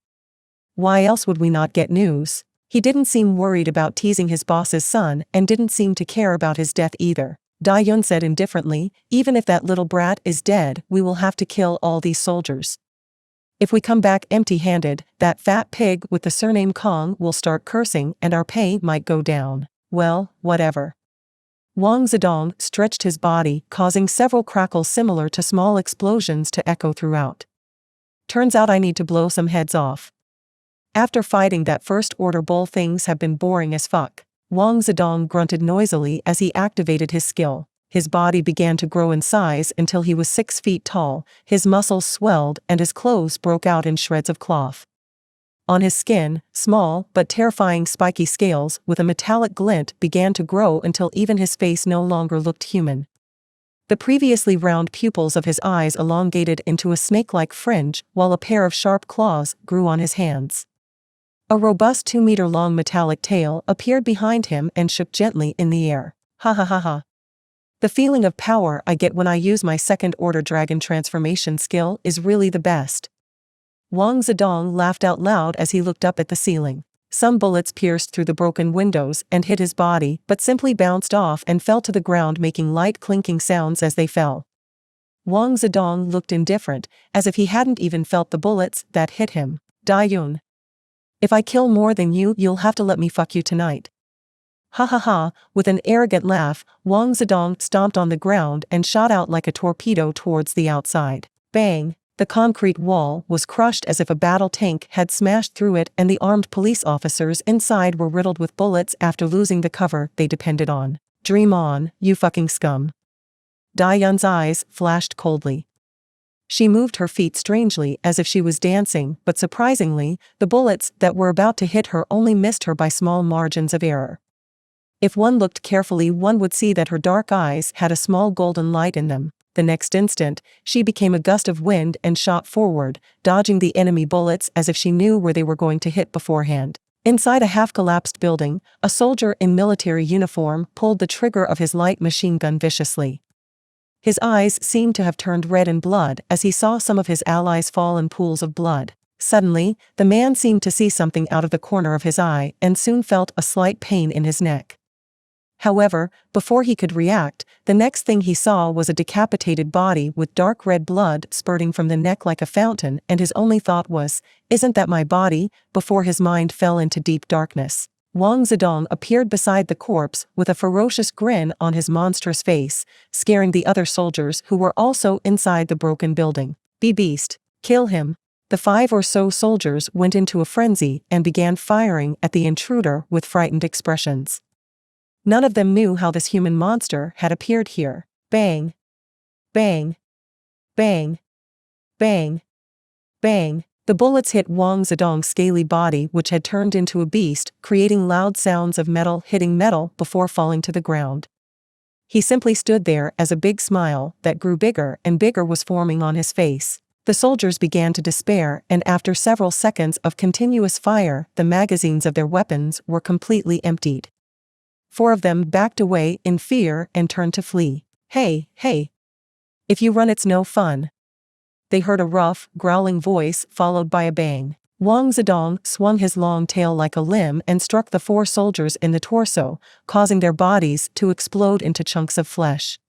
Why else would we not get news? He didn't seem worried about teasing his boss's son and didn't seem to care about his death either. Dai-yun said indifferently, even if that little brat is dead, we will have to kill all these soldiers. If we come back empty-handed, that fat pig with the surname Kong will start cursing and our pay might go down. Well, whatever. Wang Zedong stretched his body, causing several crackles similar to small explosions to echo throughout. Turns out I need to blow some heads off. After fighting that first order bull, things have been boring as fuck. Wang Zedong grunted noisily as he activated his skill. His body began to grow in size until he was 6 feet tall, his muscles swelled and his clothes broke out in shreds of cloth. On his skin, small but terrifying spiky scales with a metallic glint began to grow until even his face no longer looked human. The previously round pupils of his eyes elongated into a snake-like fringe, while a pair of sharp claws grew on his hands. A robust 2-meter-long metallic tail appeared behind him and shook gently in the air. Ha ha ha ha. The feeling of power I get when I use my second-order dragon transformation skill is really the best. Wang Zedong laughed out loud as he looked up at the ceiling. Some bullets pierced through the broken windows and hit his body, but simply bounced off and fell to the ground, making light clinking sounds as they fell. Wang Zedong looked indifferent, as if he hadn't even felt the bullets that hit him. Dai-yun. If I kill more than you, you'll have to let me fuck you tonight. Ha ha ha. With an arrogant laugh, Wang Zedong stomped on the ground and shot out like a torpedo towards the outside. Bang, The concrete wall was crushed as if a battle tank had smashed through it, and the armed police officers inside were riddled with bullets after losing the cover they depended on. Dream on, you fucking scum. Dayun's eyes flashed coldly. She moved her feet strangely as if she was dancing, but surprisingly, the bullets that were about to hit her only missed her by small margins of error. If one looked carefully, one would see that her dark eyes had a small golden light in them. The next instant, she became a gust of wind and shot forward, dodging the enemy bullets as if she knew where they were going to hit beforehand. Inside a half-collapsed building, a soldier in military uniform pulled the trigger of his light machine gun viciously. His eyes seemed to have turned red in blood as he saw some of his allies fall in pools of blood. Suddenly, the man seemed to see something out of the corner of his eye and soon felt a slight pain in his neck. However, before he could react, the next thing he saw was a decapitated body with dark red blood spurting from the neck like a fountain, and his only thought was, "Isn't that my body?" before his mind fell into deep darkness. Wang Zedong appeared beside the corpse with a ferocious grin on his monstrous face, scaring the other soldiers who were also inside the broken building. "Be beast, kill him." The 5 or so soldiers went into a frenzy and began firing at the intruder with frightened expressions. None of them knew how this human monster had appeared here. Bang! Bang! Bang! Bang! Bang! The bullets hit Wang Zedong's scaly body, which had turned into a beast, creating loud sounds of metal hitting metal before falling to the ground. He simply stood there as a big smile that grew bigger and bigger was forming on his face. The soldiers began to despair, and after several seconds of continuous fire, the magazines of their weapons were completely emptied. 4 of them backed away in fear and turned to flee. "Hey, hey! If you run, it's no fun." They heard a rough, growling voice followed by a bang. Wang Zedong swung his long tail like a limb and struck the 4 soldiers in the torso, causing their bodies to explode into chunks of flesh.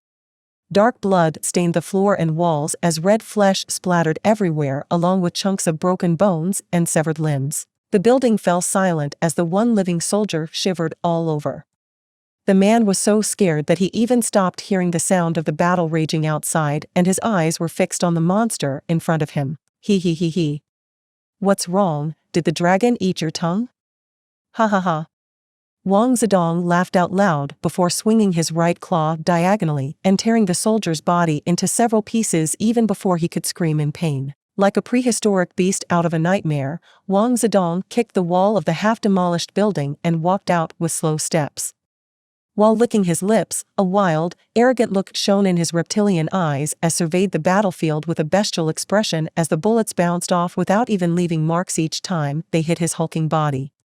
Dark blood stained the floor and walls as red flesh splattered everywhere, along with chunks of broken bones and severed limbs. The building fell silent as the one living soldier shivered all over. The man was so scared that he even stopped hearing the sound of the battle raging outside, and his eyes were fixed on the monster in front of him. He. "What's wrong? Did the dragon eat your tongue?" "Ha ha ha." Wang Zedong laughed out loud before swinging his right claw diagonally and tearing the soldier's body into several pieces even before he could scream in pain. Like a prehistoric beast out of a nightmare, Wang Zedong kicked the wall of the half-demolished building and walked out with slow steps. While licking his lips, a wild, arrogant look shone in his reptilian eyes as surveyed the battlefield with a bestial expression as the bullets bounced off without even leaving marks each time they hit his hulking body.